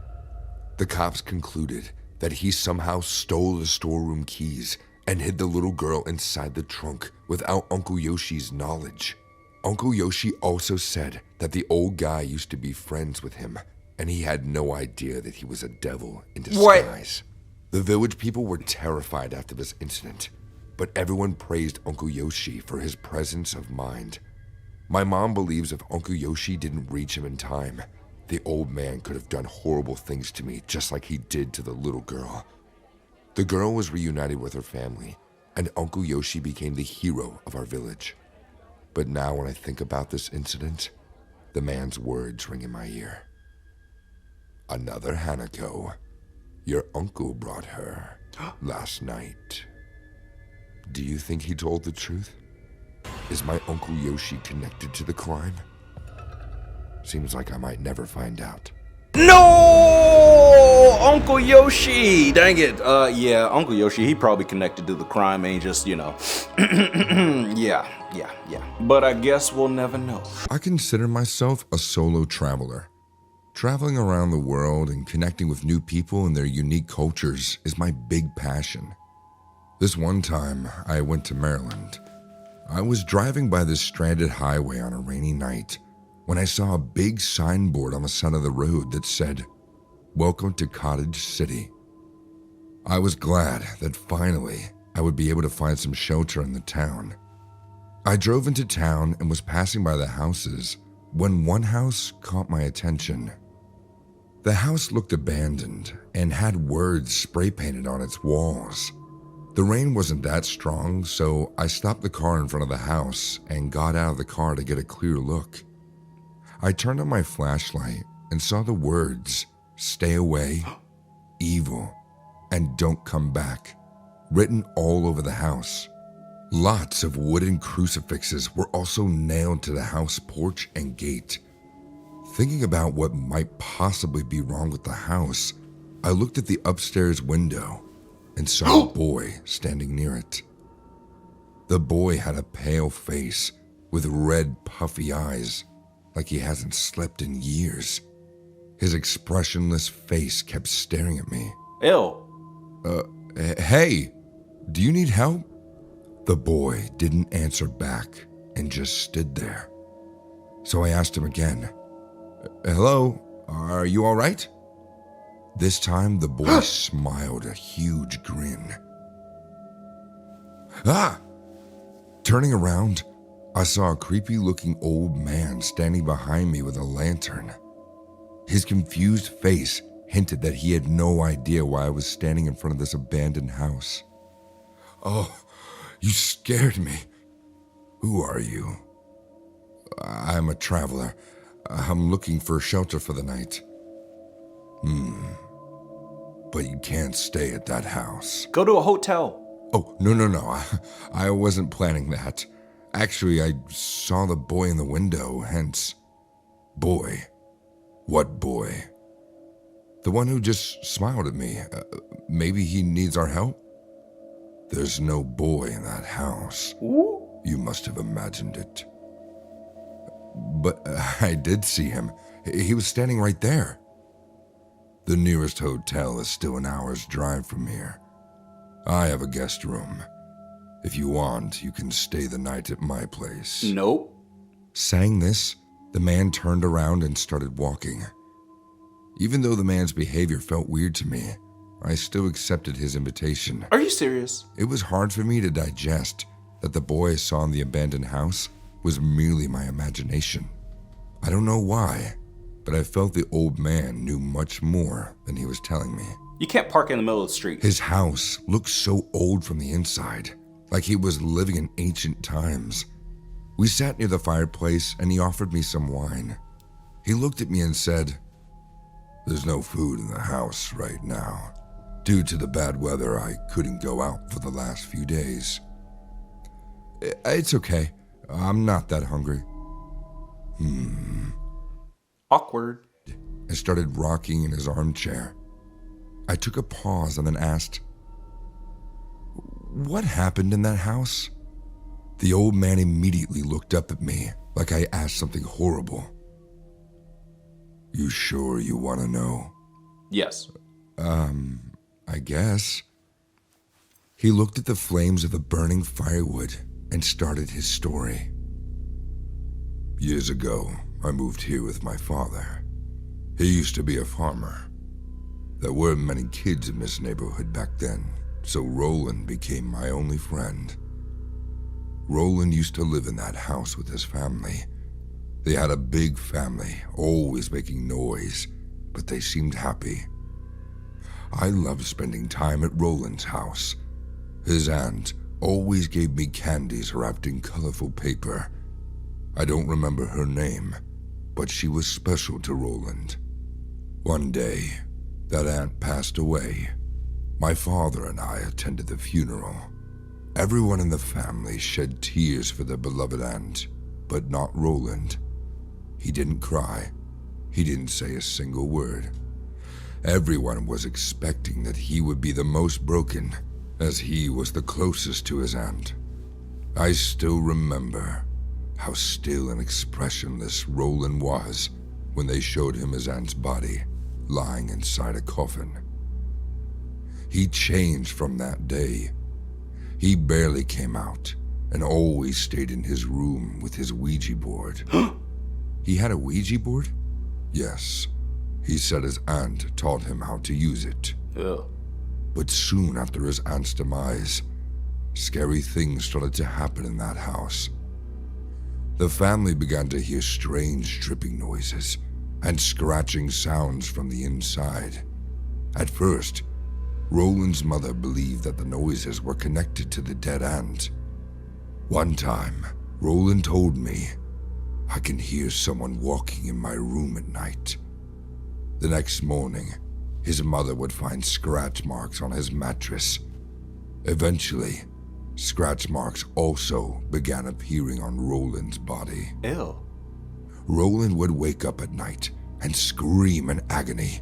The cops concluded that he somehow stole the storeroom keys and hid the little girl inside the trunk without Uncle Yoshi's knowledge. Uncle Yoshi also said that the old guy used to be friends with him, and he had no idea that he was a devil in disguise. The village people were terrified after this incident, but everyone praised Uncle Yoshi for his presence of mind. My mom believes if Uncle Yoshi didn't reach him in time, the old man could have done horrible things to me just like he did to the little girl. The girl was reunited with her family, and Uncle Yoshi became the hero of our village. But now when I think about this incident, the man's words ring in my ear. Another Hanako. Your uncle brought her last night. Do you think he told the truth? Is my Uncle Yoshi connected to the crime? Seems like I might never find out. No! Uncle Yoshi! Dang it. Yeah, Uncle Yoshi, he probably connected to the crime, ain't just, yeah. But I guess we'll never know. I consider myself a solo traveler. Traveling around the world and connecting with new people and their unique cultures is my big passion. This one time, I went to Maryland. I was driving by this stranded highway on a rainy night when I saw a big signboard on the side of the road that said, "Welcome to Cottage City." I was glad that finally I would be able to find some shelter in the town. I drove into town and was passing by the houses when one house caught my attention. The house looked abandoned and had words spray painted on its walls. The rain wasn't that strong, so I stopped the car in front of the house and got out of the car to get a clear look. I turned on my flashlight and saw the words, "Stay away, evil, and don't come back," written all over the house. Lots of wooden crucifixes were also nailed to the house porch and gate. Thinking about what might possibly be wrong with the house, I looked at the upstairs window and saw a boy standing near it. The boy had a pale face with red puffy eyes, like he hasn't slept in years. His expressionless face kept staring at me. Ew. Hey, do you need help? The boy didn't answer back and just stood there. So I asked him again, hello, are you all right? This time the boy smiled a huge grin. Ah! Turning around, I saw a creepy-looking old man standing behind me with a lantern. His confused face hinted that he had no idea why I was standing in front of this abandoned house. Oh, you scared me. Who are you? I'm a traveler. I'm looking for shelter for the night. But you can't stay at that house. Go to a hotel. Oh, no. I wasn't planning that. Actually, I saw the boy in the window, hence... Boy? What boy? The one who just smiled at me. Maybe he needs our help? There's no boy in that house. Ooh. You must have imagined it. But I did see him. He was standing right there. The nearest hotel is still an hour's drive from here. I have a guest room. If you want, you can stay the night at my place. Nope. Saying this, the man turned around and started walking. Even though the man's behavior felt weird to me, I still accepted his invitation. Are you serious? It was hard for me to digest that the boy I saw in the abandoned house was merely my imagination. I don't know why, but I felt the old man knew much more than he was telling me. You can't park in the middle of the street. His house looked so old from the inside, like he was living in ancient times. We sat near the fireplace and he offered me some wine. He looked at me and said, "There's no food in the house right now. Due to the bad weather, I couldn't go out for the last few days." It's okay. I'm not that hungry. Awkward. I started rocking in his armchair. I took a pause and then asked, "What happened in that house?" The old man immediately looked up at me like I asked something horrible. "You sure you want to know?" Yes. I guess. He looked at the flames of the burning firewood and started his story. "Years ago, I moved here with my father. He used to be a farmer. There weren't many kids in this neighborhood back then, so Roland became my only friend. Roland used to live in that house with his family. They had a big family, always making noise, but they seemed happy. I loved spending time at Roland's house. His aunt always gave me candies wrapped in colorful paper. I don't remember her name, but she was special to Roland. One day, that aunt passed away. My father and I attended the funeral. Everyone in the family shed tears for their beloved aunt, but not Roland. He didn't cry. He didn't say a single word. Everyone was expecting that he would be the most broken, as he was the closest to his aunt. I still remember how still and expressionless Roland was when they showed him his aunt's body lying inside a coffin. He changed from that day. He barely came out and always stayed in his room with his Ouija board. He had a Ouija board? Yes. He said his aunt taught him how to use it. Ugh. But soon after his aunt's demise, scary things started to happen in that house. The family began to hear strange dripping noises and scratching sounds from the inside. At first, Roland's mother believed that the noises were connected to the dead aunt. One time, Roland told me, "I can hear someone walking in my room at night." The next morning, his mother would find scratch marks on his mattress. Eventually, scratch marks also began appearing on Roland's body. Ew. Roland would wake up at night and scream in agony,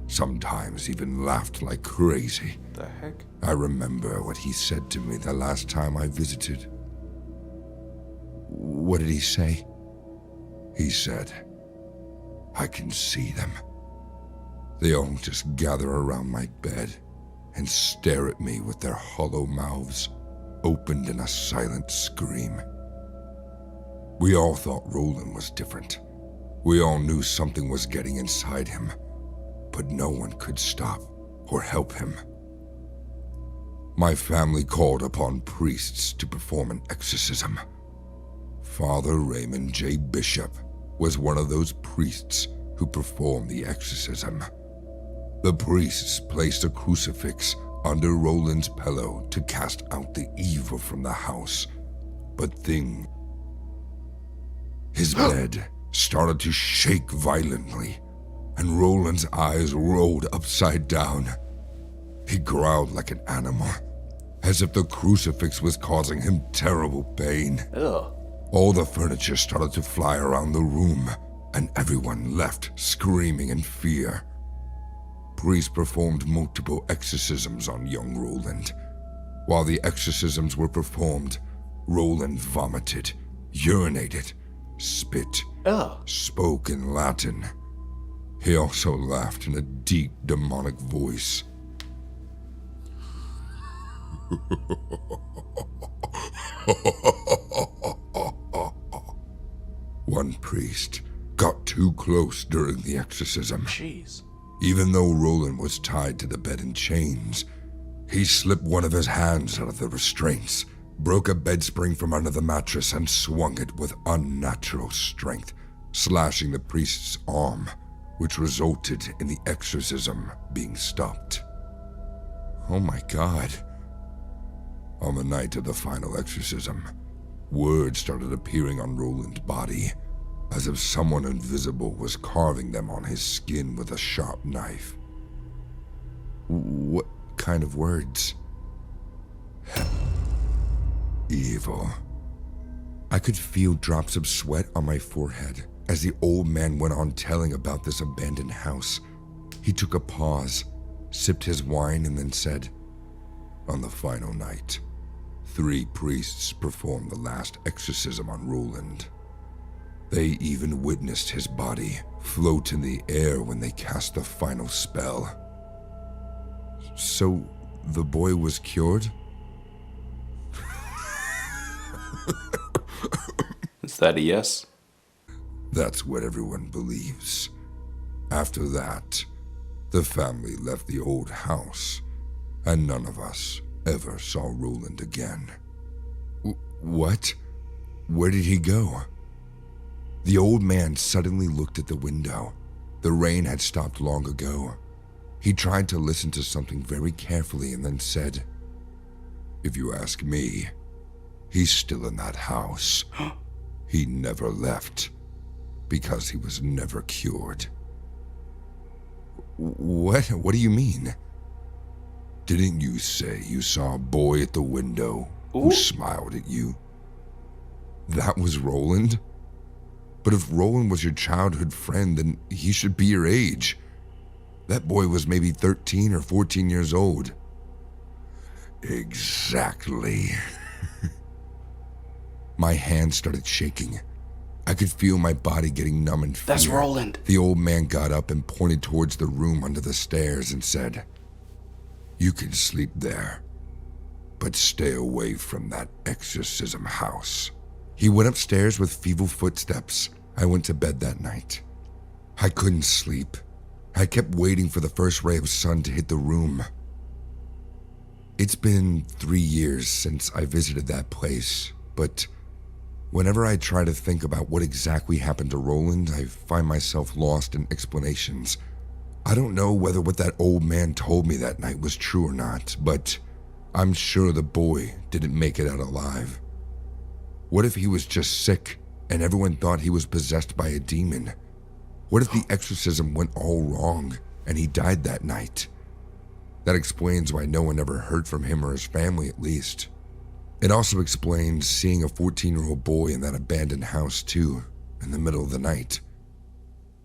sometimes even laughed like crazy. The heck? I remember what he said to me the last time I visited. What did he say? He said, "I can see them. They all just gather around my bed and stare at me with their hollow mouths opened in a silent scream. We all thought Roland was different. We all knew something was getting inside him, but no one could stop or help him. My family called upon priests to perform an exorcism. Father Raymond J. Bishop was one of those priests who performed the exorcism. The priests placed a crucifix under Roland's pillow to cast out the evil from the house, but his bed started to shake violently, and Roland's eyes rolled upside down. He growled like an animal, as if the crucifix was causing him terrible pain. Ugh. All the furniture started to fly around the room, and everyone left screaming in fear. Priests performed multiple exorcisms on young Roland. While the exorcisms were performed, Roland vomited, urinated, spit, spoke in Latin. He also laughed in a deep, demonic voice. One priest got too close during the exorcism. Jeez. Even though Roland was tied to the bed in chains, he slipped one of his hands out of the restraints, broke a bed spring from under the mattress, and swung it with unnatural strength, slashing the priest's arm, which resulted in the exorcism being stopped. Oh my God. On the night of the final exorcism, words started appearing on Roland's body, as if someone invisible was carving them on his skin with a sharp knife. What kind of words? Evil. I could feel drops of sweat on my forehead as the old man went on telling about this abandoned house. He took a pause, sipped his wine, and then said, "On the final night, 3 priests performed the last exorcism on Roland. They even witnessed his body float in the air when they cast the final spell." So, the boy was cured? Is that a yes? That's what everyone believes. After that, the family left the old house, and none of us ever saw Roland again. What? Where did he go? The old man suddenly looked at the window. The rain had stopped long ago. He tried to listen to something very carefully and then said, "If you ask me, he's still in that house. He never left, because he was never cured." What do you mean? Didn't you say you saw a boy at the window who smiled at you? That was Roland? But if Roland was your childhood friend, then he should be your age. That boy was maybe 13 or 14 years old. Exactly. My hands started shaking. I could feel my body getting numb in fear. That's Roland. The old man got up and pointed towards the room under the stairs and said, "You can sleep there, but stay away from that exorcism house." He went upstairs with feeble footsteps. I went to bed that night. I couldn't sleep. I kept waiting for the first ray of sun to hit the room. It's been 3 years since I visited that place, but whenever I try to think about what exactly happened to Roland, I find myself lost in explanations. I don't know whether what that old man told me that night was true or not, but I'm sure the boy didn't make it out alive. What if he was just sick and everyone thought he was possessed by a demon? What if the exorcism went all wrong and he died that night? That explains why no one ever heard from him or his family, at least. It also explains seeing a 14-year-old boy in that abandoned house too, in the middle of the night.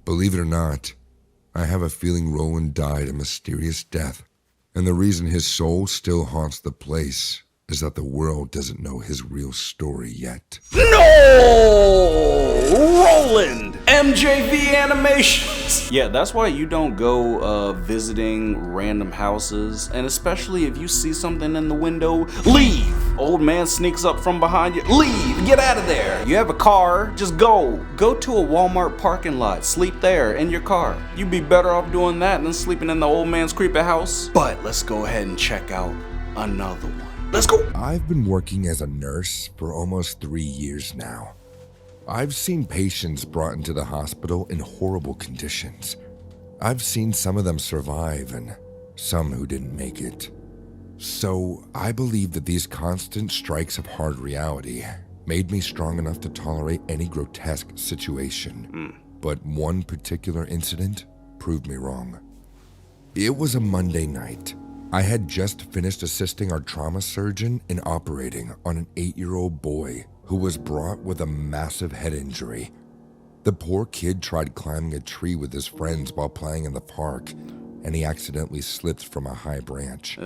Believe it or not, I have a feeling Roland died a mysterious death, and the reason his soul still haunts the place is that the world doesn't know his real story yet. No! Roland! MJV Animations. Yeah, that's why you don't go visiting random houses, and especially if you see something in the window, leave. Old man sneaks up from behind you, leave, get out of there. You have a car, just go. Go to a Walmart parking lot, sleep there in your car. You'd be better off doing that than sleeping in the old man's creepy house. But let's go ahead and check out another one. Let's go. I've been working as a nurse for almost 3 years now. I've seen patients brought into the hospital in horrible conditions. I've seen some of them survive and some who didn't make it. So I believe that these constant strikes of hard reality made me strong enough to tolerate any grotesque situation. But one particular incident proved me wrong. It was a Monday night. I had just finished assisting our trauma surgeon in operating on an 8-year-old boy who was brought with a massive head injury. The poor kid tried climbing a tree with his friends while playing in the park, and he accidentally slipped from a high branch.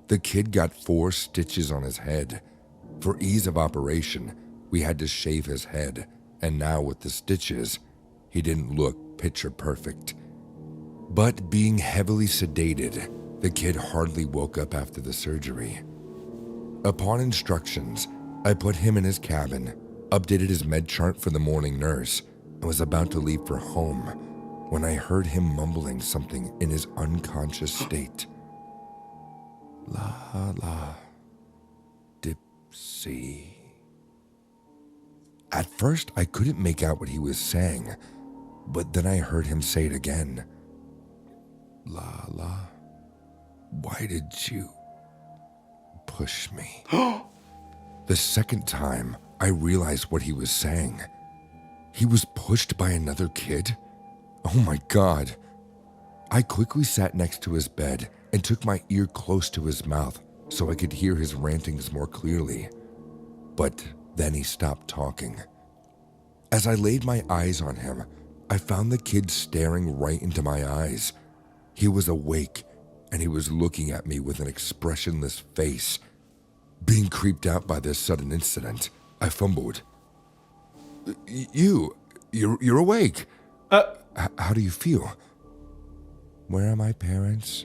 The kid got 4 stitches on his head. For ease of operation, we had to shave his head, and now with the stitches, he didn't look picture perfect. But being heavily sedated, the kid hardly woke up after the surgery. Upon instructions, I put him in his cabin, updated his med chart for the morning nurse, and was about to leave for home when I heard him mumbling something in his unconscious state. La la, dipsy. At first, I couldn't make out what he was saying, but then I heard him say it again. La la, why did you push me? The second time, I realized what he was saying. He was pushed by another kid? Oh my God. I quickly sat next to his bed and took my ear close to his mouth so I could hear his rantings more clearly. But then he stopped talking. As I laid my eyes on him, I found the kid staring right into my eyes. He was awake and he was looking at me with an expressionless face. Being creeped out by this sudden incident, I fumbled. You're awake. How do you feel? Where are my parents?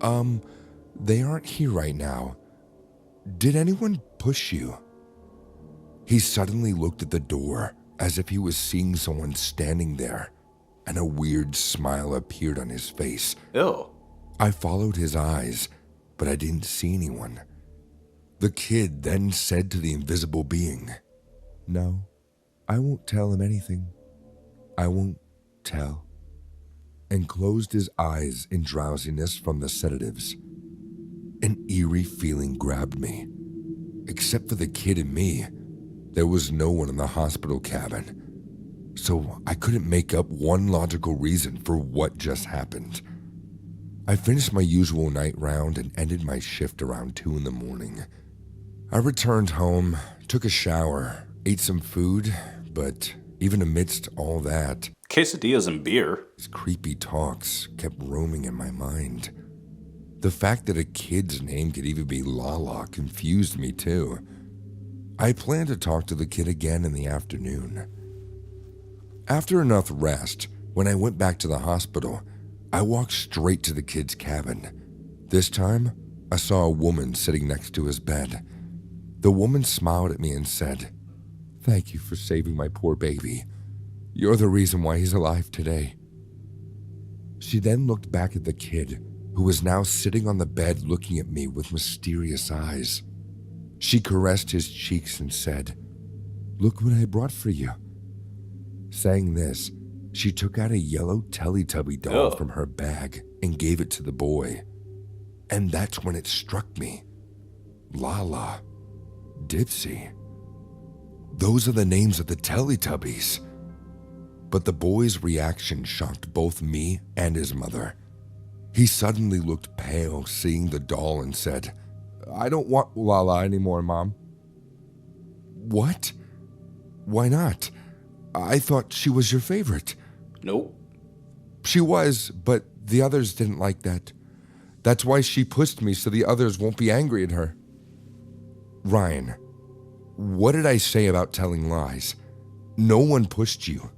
They aren't here right now. Did anyone push you? He suddenly looked at the door as if he was seeing someone standing there, and a weird smile appeared on his face. Ew. I followed his eyes, but I didn't see anyone. The kid then said to the invisible being, "No, I won't tell him anything. I won't tell," and closed his eyes in drowsiness from the sedatives. An eerie feeling grabbed me. Except for the kid and me, there was no one in the hospital cabin, so I couldn't make up one logical reason for what just happened. I finished my usual night round and ended my shift around 2 in the morning. I returned home, took a shower, ate some food, but even amidst all that, Quesadillas and beer. these creepy talks kept roaming in my mind. The fact that a kid's name could even be Lala confused me too. I planned to talk to the kid again in the afternoon. After enough rest, when I went back to the hospital, I walked straight to the kid's cabin. This time, I saw a woman sitting next to his bed. The woman smiled at me and said, "Thank you for saving my poor baby. You're the reason why he's alive today." She then looked back at the kid, who was now sitting on the bed looking at me with mysterious eyes. She caressed his cheeks and said, "Look what I brought for you." Saying this, she took out a yellow Teletubby doll from her bag and gave it to the boy. And that's when it struck me. Lala, Dipsy. Those are the names of the Teletubbies. But the boy's reaction shocked both me and his mother. He suddenly looked pale seeing the doll and said, "I don't want Lala anymore, Mom." "What? Why not? I thought she was your favorite." Nope. "She was, but the others didn't like that. That's why she pushed me so the others won't be angry at her." "Ryan, what did I say about telling lies? No one pushed you.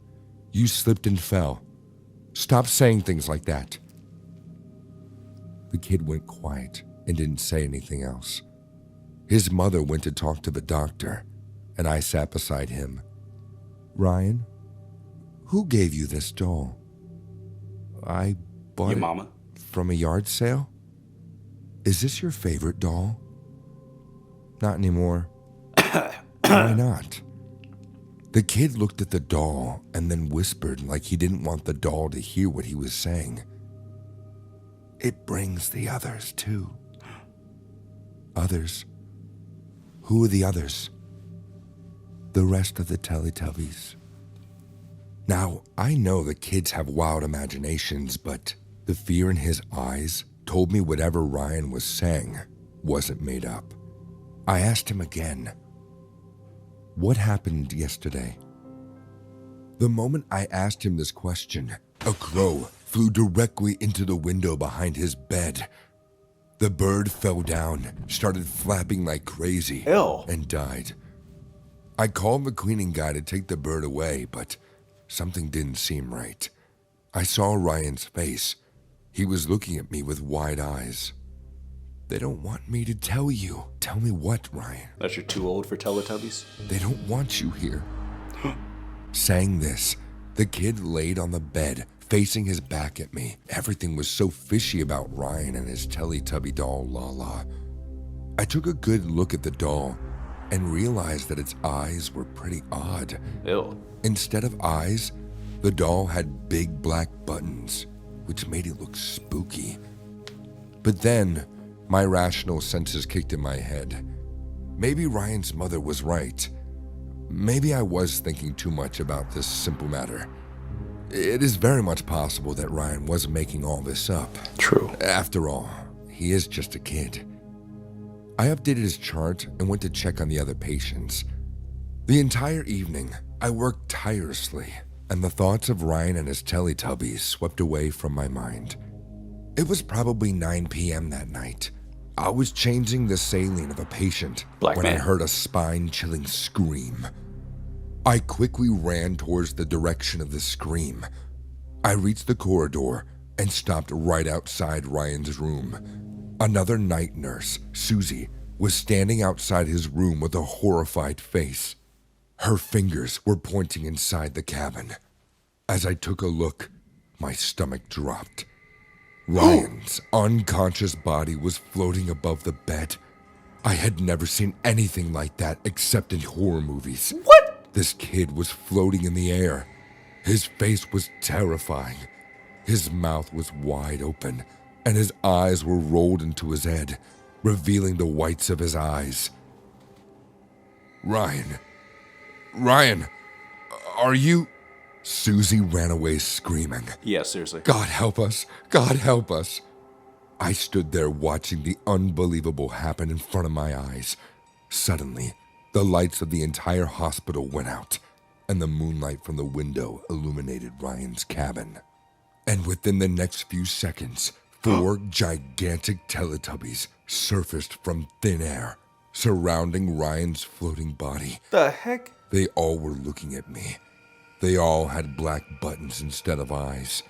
You slipped and fell. Stop saying things like that. The kid went quiet and didn't say anything else. His mother went to talk to the doctor, and I sat beside him. Ryan, who gave you this doll? I bought Your it mama? from a yard sale? Is this your favorite doll? Not anymore. Why not? The kid looked at the doll and then whispered like he didn't want the doll to hear what he was saying. It brings the others too. Others? Who are the others? The rest of the Teletubbies. Now, I know that kids have wild imaginations, but the fear in his eyes told me whatever Ryan was saying wasn't made up. I asked him again, what happened yesterday? The moment I asked him this question, a crow flew directly into the window behind his bed. The bird fell down, started flapping like crazy, Ew. and died. I called the cleaning guy to take the bird away, but something didn't seem right. I saw Ryan's face. He was looking at me with wide eyes. They don't want me to tell you. Tell me what, Ryan? That you're too old for Teletubbies? They don't want you here. Saying this, the kid laid on the bed, facing his back at me. Everything was so fishy about Ryan and his Teletubby doll, Lala. I took a good look at the doll and realized that its eyes were pretty odd. Ew. Instead of eyes, the doll had big black buttons, which made it look spooky. But then, my rational senses kicked in my head. Maybe Ryan's mother was right. Maybe I was thinking too much about this simple matter. It is very much possible that Ryan was making all this up. True. After all, he is just a kid. I updated his chart and went to check on the other patients. The entire evening, I worked tirelessly, and the thoughts of Ryan and his Teletubbies swept away from my mind. It was probably 9 p.m. that night. I was changing the saline of a patient when I heard a spine-chilling scream. I quickly ran towards the direction of the scream. I reached the corridor and stopped right outside Ryan's room. Another night nurse, Susie, was standing outside his room with a horrified face. Her fingers were pointing inside the cabin. As I took a look, my stomach dropped. Ryan's unconscious body was floating above the bed. I had never seen anything like that except in horror movies. What? This kid was floating in the air. His face was terrifying. His mouth was wide open, and his eyes were rolled into his head, revealing the whites of his eyes. Ryan, are you... Susie ran away screaming. Yeah, seriously. God help us. God help us. I stood there watching the unbelievable happen in front of my eyes. Suddenly, the lights of the entire hospital went out, and the moonlight from the window illuminated Ryan's cabin. And within the next few seconds, 4 gigantic Teletubbies surfaced from thin air, surrounding Ryan's floating body. The heck? They all were looking at me. They all had black buttons instead of eyes.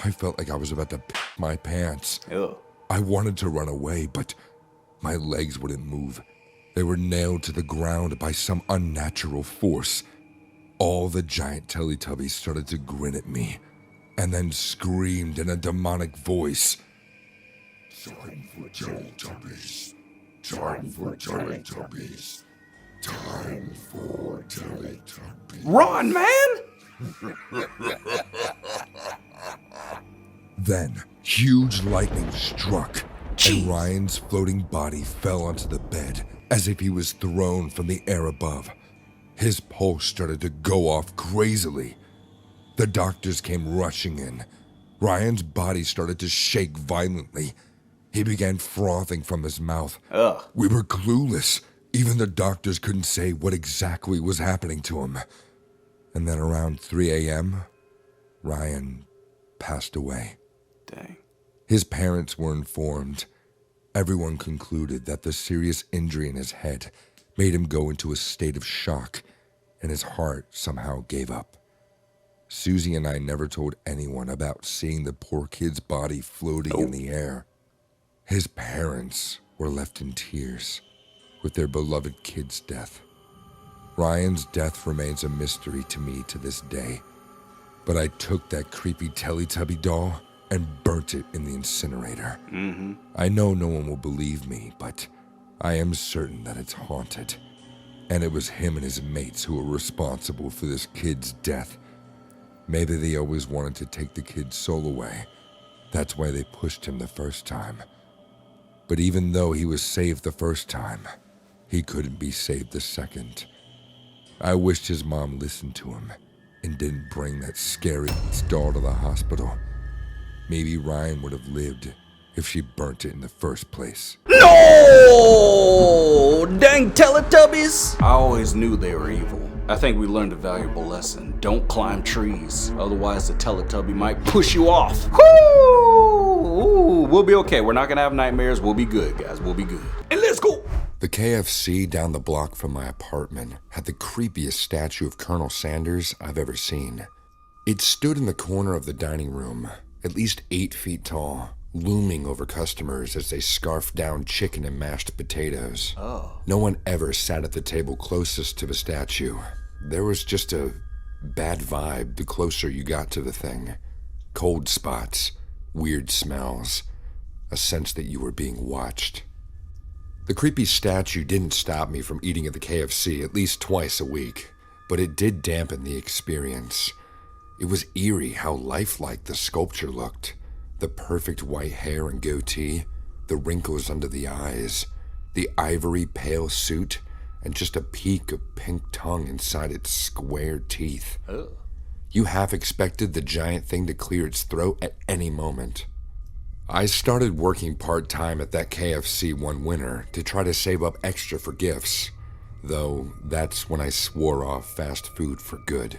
I felt like I was about to piss my pants. Ew. I wanted to run away, but my legs wouldn't move. They were nailed to the ground by some unnatural force. All the giant Teletubbies started to grin at me, and then screamed in a demonic voice. Time for Teletubbies. Time for Teletubbies. Time for Teletubbies. Run, man! Then, huge lightning struck, Jeez. and Ryan's floating body fell onto the bed as if he was thrown from the air above. His pulse started to go off crazily. The doctors came rushing in. Ryan's body started to shake violently. He began frothing from his mouth. Ugh. We were clueless. Even the doctors couldn't say what exactly was happening to him. And then around 3 a.m., Ryan passed away. Dang. His parents were informed. Everyone concluded that the serious injury in his head made him go into a state of shock, and his heart somehow gave up. Susie and I never told anyone about seeing the poor kid's body floating in the air. His parents were left in tears with their beloved kid's death. Ryan's death remains a mystery to me to this day, but I took that creepy Teletubby doll and burnt it in the incinerator. I know no one will believe me, but I am certain that it's haunted. And it was him and his mates who were responsible for this kid's death. Maybe they always wanted to take the kid's soul away. That's why they pushed him the first time. But even though he was saved the first time, he couldn't be saved the second. I wished his mom listened to him and didn't bring that scary doll to the hospital. Maybe Ryan would have lived if she burnt it in the first place. No! Dang Teletubbies! I always knew they were evil. I think we learned a valuable lesson. Don't climb trees, otherwise the Teletubby might push you off. Woo! We'll be okay. We're not gonna have nightmares. We'll be good, guys. We'll be good. And let's go! The KFC down the block from my apartment had the creepiest statue of Colonel Sanders I've ever seen. It stood in the corner of the dining room, at least 8 feet tall, looming over customers as they scarfed down chicken and mashed potatoes. No one ever sat at the table closest to the statue. There was just a bad vibe the closer you got to the thing. Cold spots, weird smells, a sense that you were being watched. The creepy statue didn't stop me from eating at the KFC at least twice a week, but it did dampen the experience. It was eerie how lifelike the sculpture looked. The perfect white hair and goatee, the wrinkles under the eyes, the ivory pale suit, and just a peak of pink tongue inside its square teeth. You half expected the giant thing to clear its throat at any moment. I started working part-time at that KFC one winter to try to save up extra for gifts, though that's when I swore off fast food for good.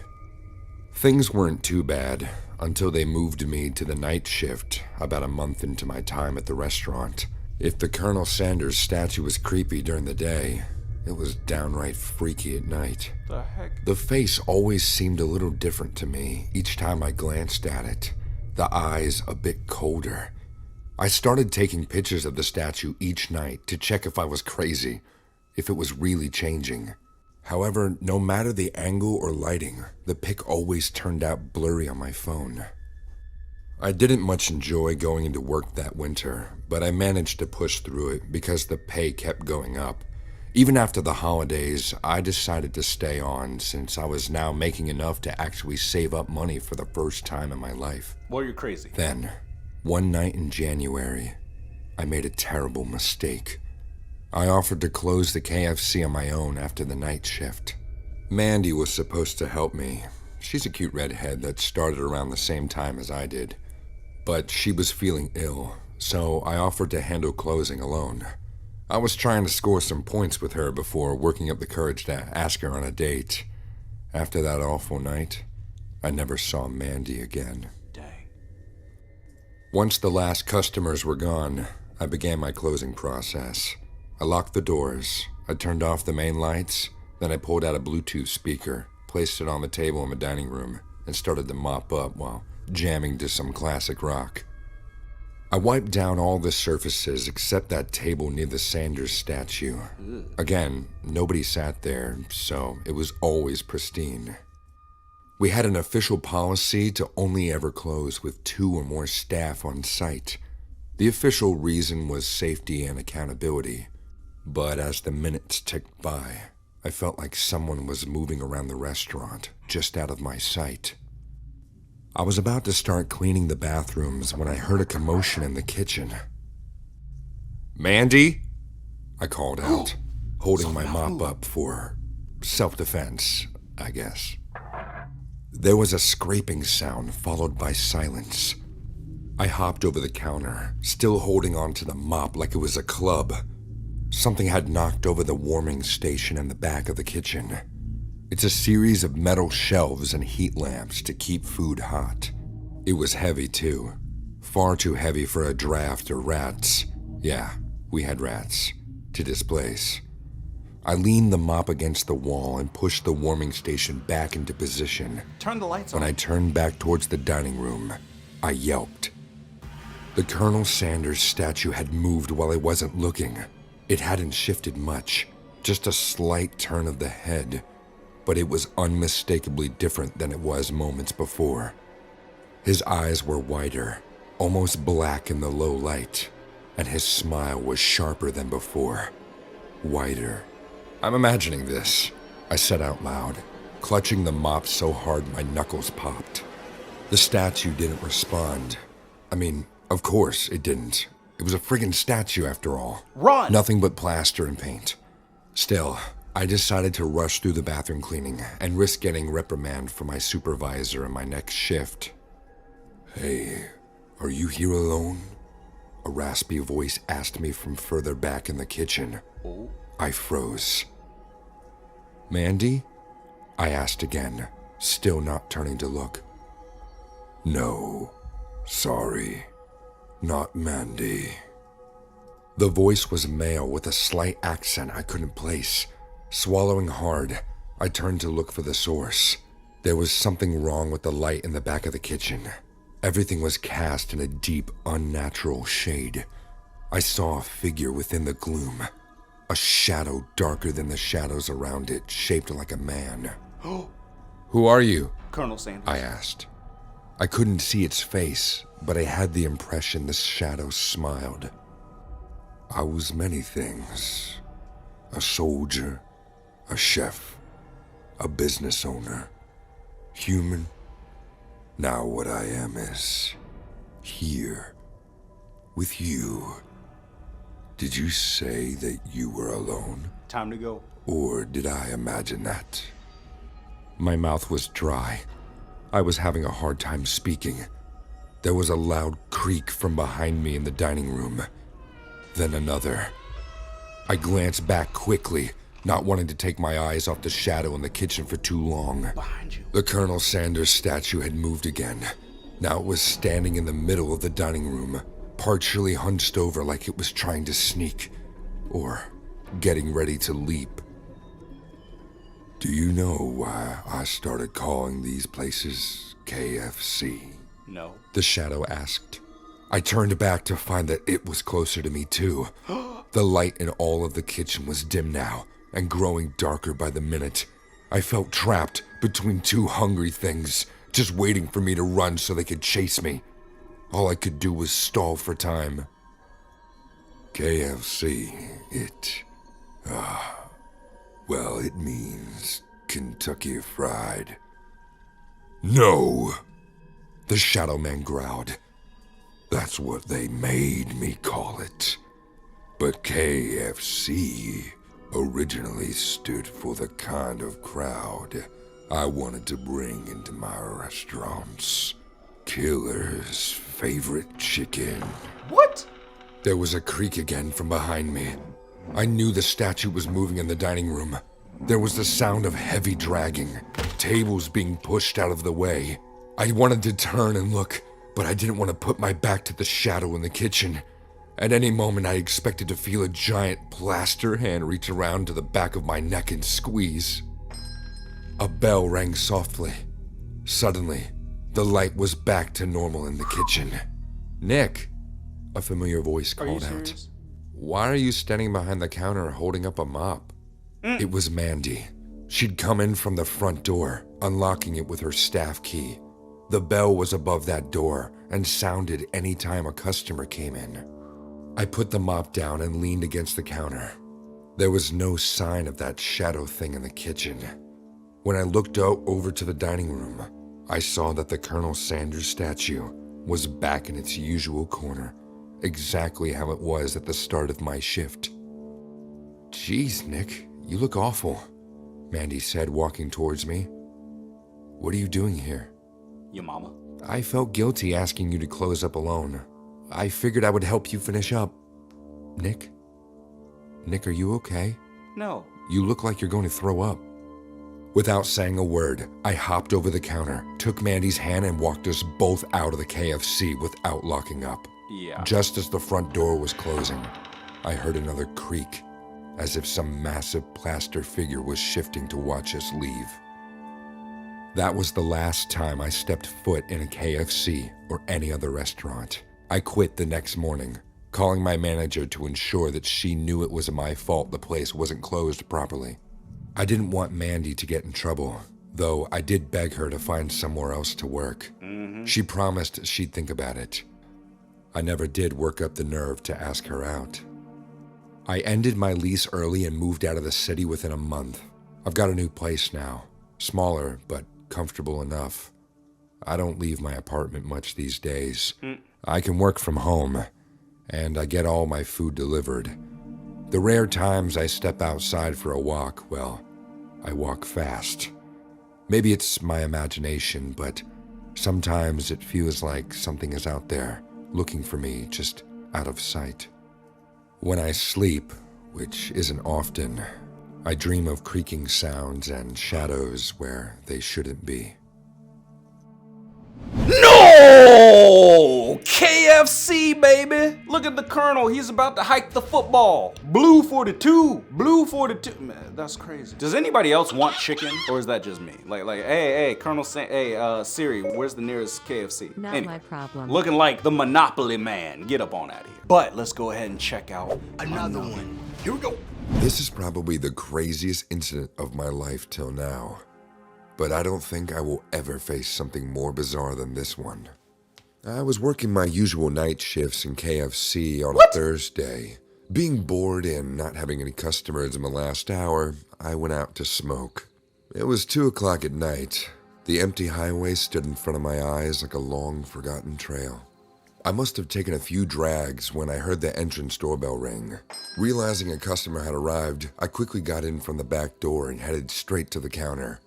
Things weren't too bad until they moved me to the night shift about a month into my time at the restaurant. If the Colonel Sanders statue was creepy during the day, it was downright freaky at night. The heck? The face always seemed a little different to me each time I glanced at it, the eyes a bit colder. I started taking pictures of the statue each night to check if I was crazy, if it was really changing. However, no matter the angle or lighting, the pic always turned out blurry on my phone. I didn't much enjoy going into work that winter, but I managed to push through it because the pay kept going up. Even after the holidays, I decided to stay on since I was now making enough to actually save up money for the first time in my life. Well, you're crazy. Then, one night in January, I made a terrible mistake. I offered to close the KFC on my own after the night shift. Mandy was supposed to help me. She's a cute redhead that started around the same time as I did. But she was feeling ill, so I offered to handle closing alone. I was trying to score some points with her before working up the courage to ask her on a date. After that awful night, I never saw Mandy again. Dang. Once the last customers were gone, I began my closing process. I locked the doors, I turned off the main lights, then I pulled out a Bluetooth speaker, placed it on the table in the dining room, and started to mop up while jamming to some classic rock. I wiped down all the surfaces except that table near the Sanders statue. Again, nobody sat there, so it was always pristine. We had an official policy to only ever close with 2 or more staff on site. The official reason was safety and accountability. But as the minutes ticked by, I felt like someone was moving around the restaurant, just out of my sight. I was about to start cleaning the bathrooms when I heard a commotion in the kitchen. "Mandy?" I called out, holding my mop up for self-defense, I guess. There was a scraping sound followed by silence. I hopped over the counter, still holding onto the mop like it was a club. Something had knocked over the warming station in the back of the kitchen. It's a series of metal shelves and heat lamps to keep food hot. It was heavy too. Far too heavy for a draft or rats. Yeah, we had rats to displace. I leaned the mop against the wall and pushed the warming station back into position. Turn the lights When on. I turned back towards the dining room, I yelped. The Colonel Sanders statue had moved while I wasn't looking. It hadn't shifted much, just a slight turn of the head, but it was unmistakably different than it was moments before. His eyes were wider, almost black in the low light, and his smile was sharper than before. Wider. I'm imagining this, I said out loud, clutching the mop so hard my knuckles popped. The statue didn't respond. I mean, of course it didn't. It was a friggin' statue after all. Run! Nothing but plaster and paint. Still, I decided to rush through the bathroom cleaning and risk getting reprimand from my supervisor in my next shift. Hey, are you here alone? A raspy voice asked me from further back in the kitchen. I froze. Mandy? I asked again, still not turning to look. No, sorry, not Mandy. The voice was male with a slight accent I couldn't place. Swallowing hard, I turned to look for the source. There was something wrong with the light in the back of the kitchen. Everything was cast in a deep, unnatural shade. I saw a figure within the gloom. A shadow darker than the shadows around it, shaped like a man. Who are you? Colonel Sanders. I asked. I couldn't see its face, but I had the impression the shadow smiled. I was many things. A soldier, a chef, a business owner, human. Now what I am is here, with you. Did you say that you were alone? Time to go. Or did I imagine that? My mouth was dry. I was having a hard time speaking. There was a loud creak from behind me in the dining room. Then another. I glanced back quickly, not wanting to take my eyes off the shadow in the kitchen for too long. Behind you. The Colonel Sanders statue had moved again. Now it was standing in the middle of the dining room, partially hunched over like it was trying to sneak, or getting ready to leap. Do you know why I started calling these places KFC? No. The shadow asked. I turned back to find that it was closer to me too. The light in all of the kitchen was dim now, and growing darker by the minute. I felt trapped between two hungry things, just waiting for me to run so they could chase me. All I could do was stall for time. KFC, well, it means Kentucky Fried. No, the Shadow Man growled. That's what they made me call it. But KFC originally stood for the kind of crowd I wanted to bring into my restaurants. Killer's favorite chicken. What? There was a creak again from behind me. I knew the statue was moving in the dining room. There was the sound of heavy dragging, tables being pushed out of the way. I wanted to turn and look, but I didn't want to put my back to the shadow in the kitchen. At any moment, I expected to feel a giant plaster hand reach around to the back of my neck and squeeze. A bell rang softly. Suddenly, the light was back to normal in the kitchen. Nick, a familiar voice called out. Why are you standing behind the counter holding up a mop? It was Mandy. She'd come in from the front door, unlocking it with her staff key. The bell was above that door and sounded any time a customer came in. I put the mop down and leaned against the counter. There was no sign of that shadow thing in the kitchen. When I looked out over to the dining room, I saw that the Colonel Sanders statue was back in its usual corner, exactly how it was at the start of my shift. Jeez, Nick, you look awful, Mandy said, walking towards me. What are you doing here? Your mama. I felt guilty asking you to close up alone. I figured I would help you finish up. Nick? Nick, are you okay? No. You look like you're going to throw up. Without saying a word, I hopped over the counter, took Mandy's hand, and walked us both out of the KFC without locking up. Yeah. Just as the front door was closing, I heard another creak, as if some massive plaster figure was shifting to watch us leave. That was the last time I stepped foot in a KFC or any other restaurant. I quit the next morning, calling my manager to ensure that she knew it was my fault the place wasn't closed properly. I didn't want Mandy to get in trouble, though I did beg her to find somewhere else to work. She promised she'd think about it. I never did work up the nerve to ask her out. I ended my lease early and moved out of the city within a month. I've got a new place now, smaller but comfortable enough. I don't leave my apartment much these days. I can work from home, and I get all my food delivered. The rare times I step outside for a walk, well, I walk fast. Maybe it's my imagination, but sometimes it feels like something is out there, looking for me, just out of sight. When I sleep, which isn't often, I dream of creaking sounds and shadows where they shouldn't be. No! KFC, baby! Look at the Colonel, he's about to hike the football. Blue 42, blue 42. Man, that's crazy. Does anybody else want chicken, or is that just me? Hey, Colonel, hey, Siri, where's the nearest KFC? Not my problem. Looking like the Monopoly man. Get up on out of here. But let's go ahead and check out another one. Here we go. This is probably the craziest incident of my life till now, but I don't think I will ever face something more bizarre than this one. I was working my usual night shifts in KFC on a Thursday. Being bored and not having any customers in my last hour, I went out to smoke. It was 2 o'clock at night. The empty highway stood in front of my eyes like a long forgotten trail. I must have taken a few drags when I heard the entrance doorbell ring. Realizing a customer had arrived, I quickly got in from the back door and headed straight to the counter.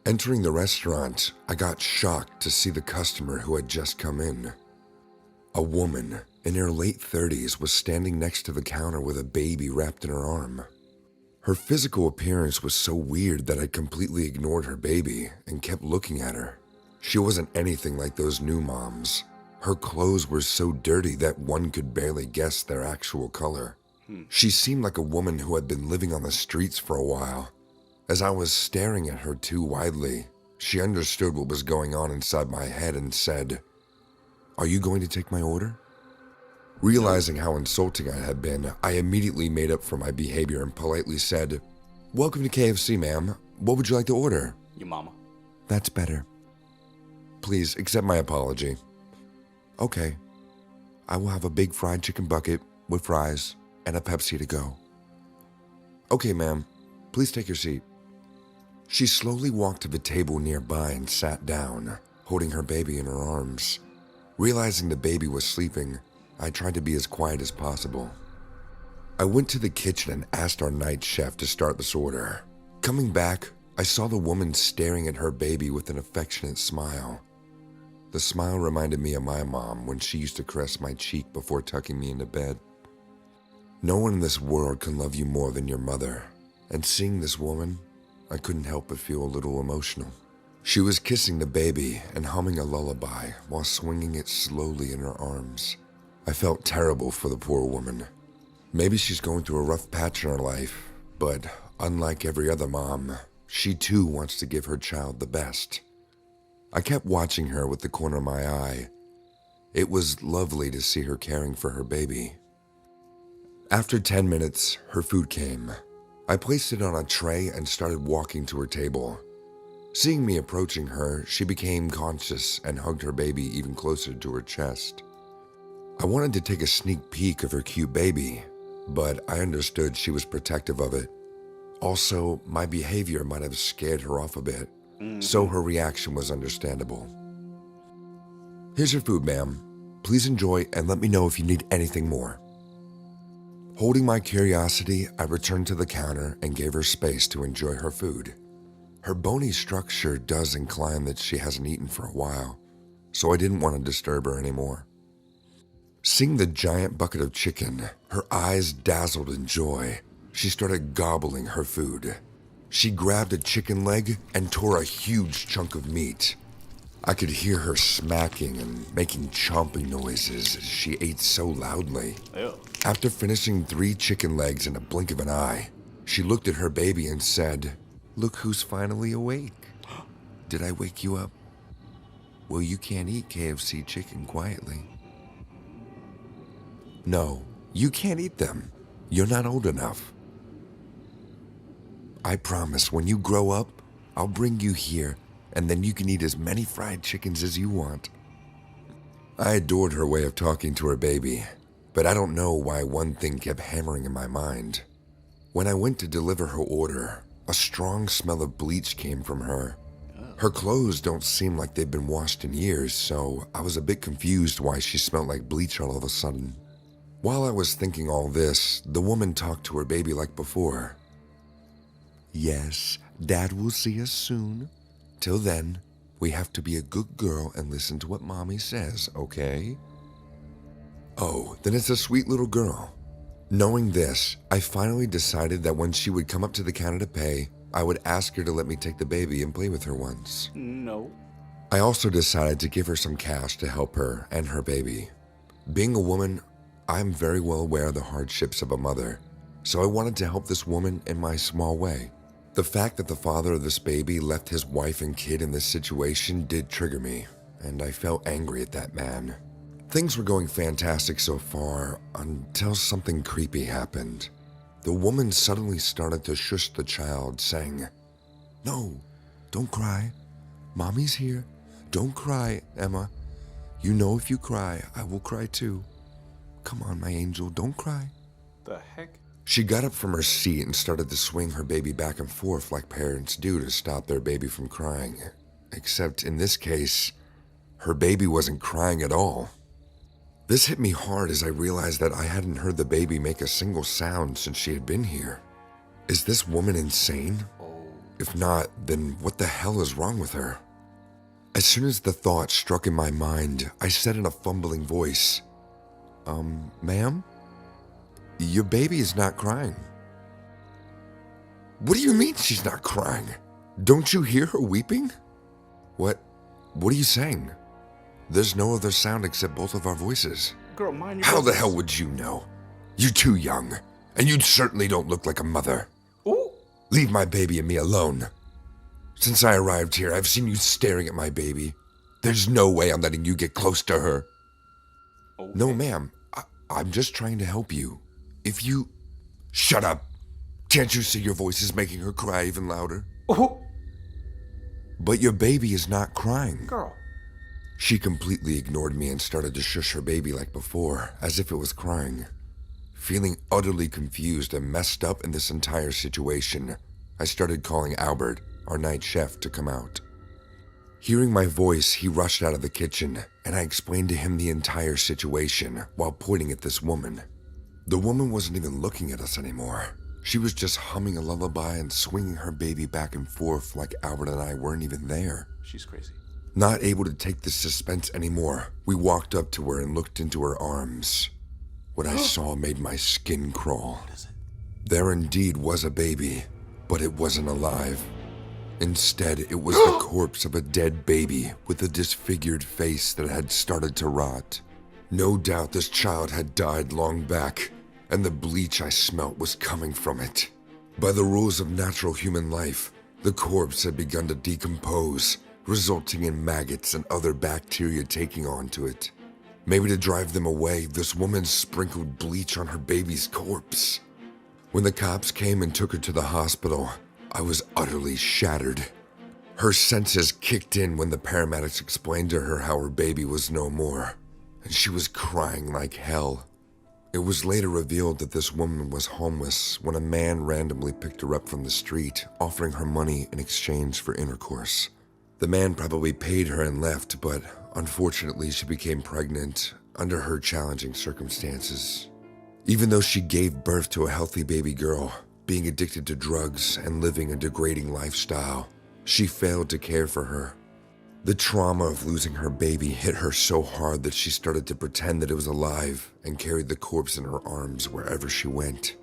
Entering the restaurant, I got shocked to see the customer who had just come in. A woman in her late 30s was standing next to the counter with a baby wrapped in her arm. Her physical appearance was so weird that I completely ignored her baby and kept looking at her. She wasn't anything like those new moms. Her clothes were so dirty that one could barely guess their actual color. She seemed like a woman who had been living on the streets for a while. As I was staring at her too widely, she understood what was going on inside my head and said, "Are you going to take my order?" Realizing how insulting I had been, I immediately made up for my behavior and politely said, "Welcome to KFC, ma'am. What would you like to order?" Your mama. "That's better. Please accept my apology." "Okay. I will have a big fried chicken bucket with fries and a Pepsi to go." "Okay, ma'am. Please take your seat." She slowly walked to the table nearby and sat down, holding her baby in her arms. Realizing the baby was sleeping, I tried to be as quiet as possible. I went to the kitchen and asked our night chef to start this order. Coming back, I saw the woman staring at her baby with an affectionate smile. The smile reminded me of my mom when she used to caress my cheek before tucking me into bed. No one in this world can love you more than your mother, and seeing this woman, I couldn't help but feel a little emotional. She was kissing the baby and humming a lullaby while swinging it slowly in her arms. I felt terrible for the poor woman. Maybe she's going through a rough patch in her life, but unlike every other mom, she too wants to give her child the best. I kept watching her with the corner of my eye. It was lovely to see her caring for her baby. After 10 minutes, her food came. I placed it on a tray and started walking to her table. Seeing me approaching her, she became conscious and hugged her baby even closer to her chest. I wanted to take a sneak peek of her cute baby, but I understood she was protective of it. Also, my behavior might have scared her off a bit, so her reaction was understandable. "Here's your food, ma'am. Please enjoy and let me know if you need anything more." Holding my curiosity, I returned to the counter and gave her space to enjoy her food. Her bony structure does incline that she hasn't eaten for a while, so I didn't want to disturb her anymore. Seeing the giant bucket of chicken, her eyes dazzled in joy. She started gobbling her food. She grabbed a chicken leg and tore a huge chunk of meat. I could hear her smacking and making chomping noises as she ate so loudly. Ew. After finishing 3 chicken legs in a blink of an eye, She looked at her baby and said, "Look who's finally awake. Did I wake you up? Well, you can't eat KFC chicken quietly." "No, you can't eat them. You're not old enough. I promise when you grow up, I'll bring you here, and then you can eat as many fried chickens as you want." I adored her way of talking to her baby, but I don't know why one thing kept hammering in my mind. When I went to deliver her order, a strong smell of bleach came from her. Her clothes don't seem like they've been washed in years, so I was a bit confused why she smelled like bleach all of a sudden. While I was thinking all this, the woman talked to her baby like before. "Yes, Dad will see us soon. Till then, we have to be a good girl and listen to what Mommy says, okay?" Oh, then it's a sweet little girl. Knowing this, I finally decided that when she would come up to the counter to pay, I would ask her to let me take the baby and play with her once. No. I also decided to give her some cash to help her and her baby. Being a woman, I'm very well aware of the hardships of a mother, so I wanted to help this woman in my small way. The fact that the father of this baby left his wife and kid in this situation did trigger me, and I felt angry at that man. Things were going fantastic so far until something creepy happened. The woman suddenly started to shush the child, saying, "No, don't cry. Mommy's here. Don't cry, Emma. You know if you cry, I will cry too. Come on, my angel, don't cry." The heck? She got up from her seat and started to swing her baby back and forth like parents do to stop their baby from crying. Except in this case, her baby wasn't crying at all. This hit me hard as I realized that I hadn't heard the baby make a single sound since she had been here. Is this woman insane? If not, then what the hell is wrong with her? As soon as the thought struck in my mind, I said in a fumbling voice, "Ma'am? Your baby is not crying." "What do you mean she's not crying? Don't you hear her weeping?" What are you saying? There's no other sound except both of our voices." Girl, mind your "How the business. hell would you know? You're too young, and you certainly don't look like a mother. Ooh. Leave my baby and me alone. Since I arrived here, I've seen you staring at my baby. There's no way I'm letting you get close to her." Okay. "No, ma'am. I'm just trying to help you. If you..." "Shut up. Can't you see your voice is making her cry even louder?" Ooh. "But your baby is not crying." Girl. She completely ignored me and started to shush her baby like before, as if it was crying. Feeling utterly confused and messed up in this entire situation, I started calling Albert, our night chef, to come out. Hearing my voice, he rushed out of the kitchen, and I explained to him the entire situation while pointing at this woman. The woman wasn't even looking at us anymore. She was just humming a lullaby and swinging her baby back and forth like Albert and I weren't even there. She's crazy. Not able to take the suspense anymore, we walked up to her and looked into her arms. What I saw made my skin crawl. What is it? There indeed was a baby, but it wasn't alive. Instead, it was the corpse of a dead baby with a disfigured face that had started to rot. No doubt this child had died long back, and the bleach I smelt was coming from it. By the rules of natural human life, the corpse had begun to decompose, resulting in maggots and other bacteria taking onto it. Maybe to drive them away, this woman sprinkled bleach on her baby's corpse. When the cops came and took her to the hospital, I was utterly shattered. Her senses kicked in when the paramedics explained to her how her baby was no more, and she was crying like hell. It was later revealed that this woman was homeless when a man randomly picked her up from the street, offering her money in exchange for intercourse. The man probably paid her and left, but unfortunately she became pregnant under her challenging circumstances. Even though she gave birth to a healthy baby girl, being addicted to drugs and living a degrading lifestyle, she failed to care for her. The trauma of losing her baby hit her so hard that she started to pretend that it was alive and carried the corpse in her arms wherever she went.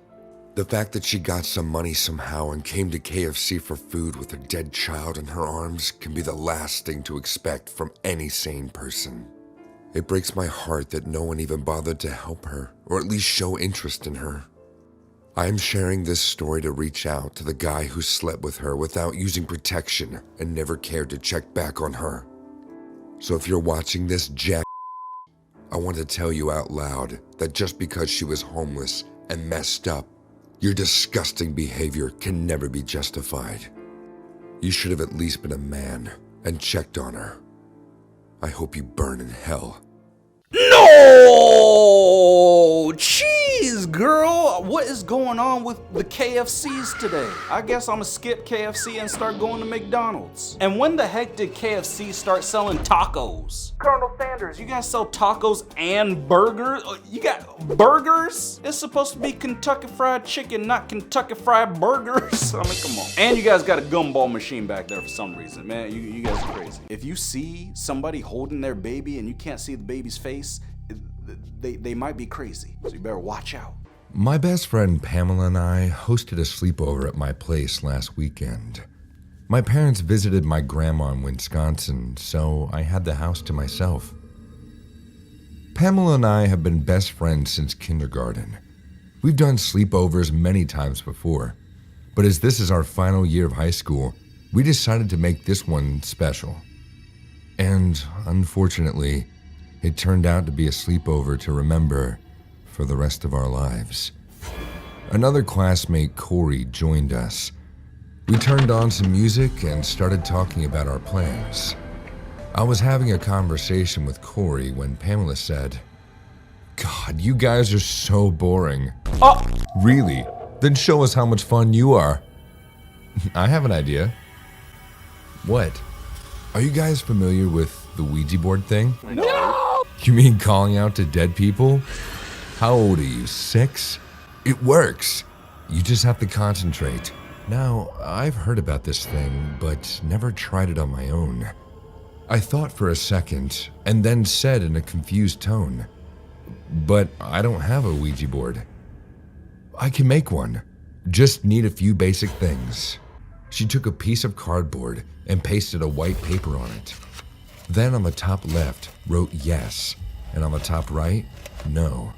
The fact that she got some money somehow and came to KFC for food with a dead child in her arms can be the last thing to expect from any sane person. It breaks my heart that no one even bothered to help her, or at least show interest in her. I'm sharing this story to reach out to the guy who slept with her without using protection and never cared to check back on her. So if you're watching this, Jack, I want to tell you out loud that just because she was homeless and messed up, your disgusting behavior can never be justified. You should have at least been a man and checked on her. I hope you burn in hell. No! Jeez, girl! What is going on with the KFCs today? I guess I'm gonna skip KFC and start going to McDonald's. And when the heck did KFC start selling tacos? Colonel Sanders, you guys sell tacos and burgers? You got burgers? It's supposed to be Kentucky Fried Chicken, not Kentucky Fried Burgers. I mean, come on. And you guys got a gumball machine back there for some reason. Man, you guys are crazy. If you see somebody holding their baby and you can't see the baby's face, they might be crazy, so you better watch out. My best friend Pamela and I hosted a sleepover at my place last weekend. My parents visited my grandma in Wisconsin, so I had the house to myself. Pamela and I have been best friends since kindergarten. We've done sleepovers many times before, but as this is our final year of high school, we decided to make this one special. And unfortunately, it turned out to be a sleepover to remember for the rest of our lives. Another classmate, Corey, joined us. We turned on some music and started talking about our plans. I was having a conversation with Corey when Pamela said, "God, you guys are so boring." Oh! Really? Then show us how much fun you are. I have an idea. What? Are you guys familiar with the Ouija board thing? No! You mean calling out to dead people? How old are you, 6? It works. You just have to concentrate. Now, I've heard about this thing, but never tried it on my own. I thought for a second, and then said in a confused tone, "But I don't have a Ouija board." "I can make one. Just need a few basic things." She took a piece of cardboard and pasted a white paper on it. Then on the top left, wrote yes, and on the top right, no.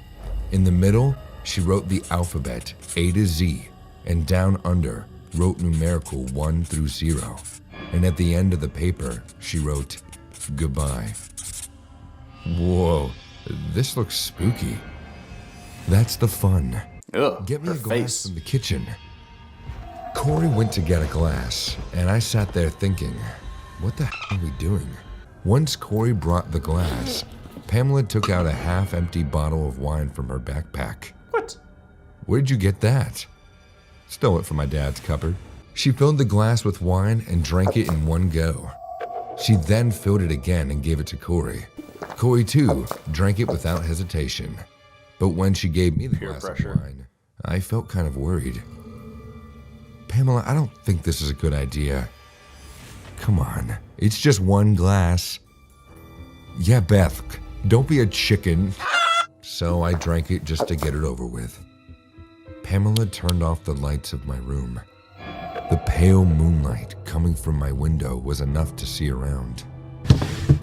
In the middle, she wrote the alphabet, A to Z, and down under, wrote numerical 1 through 0. And at the end of the paper, she wrote, "Goodbye." Whoa, this looks spooky. That's the fun. Ugh, Get me her a glass face. from the kitchen. Corey went to get a glass, and I sat there thinking, what the hell are we doing? Once Corey brought the glass, Pamela took out a half-empty bottle of wine from her backpack. What? Where'd you get that? Stole it from my dad's cupboard. She filled the glass with wine and drank it in one go. She then filled it again and gave it to Corey. Corey, too, drank it without hesitation. But when she gave me the Peer glass pressure. of wine, I felt kind of worried. "Pamela, I don't think this is a good idea." "Come on, it's just one glass." "Yeah, Beth, don't be a chicken." So I drank it just to get it over with. Pamela turned off the lights of my room. The pale moonlight coming from my window was enough to see around.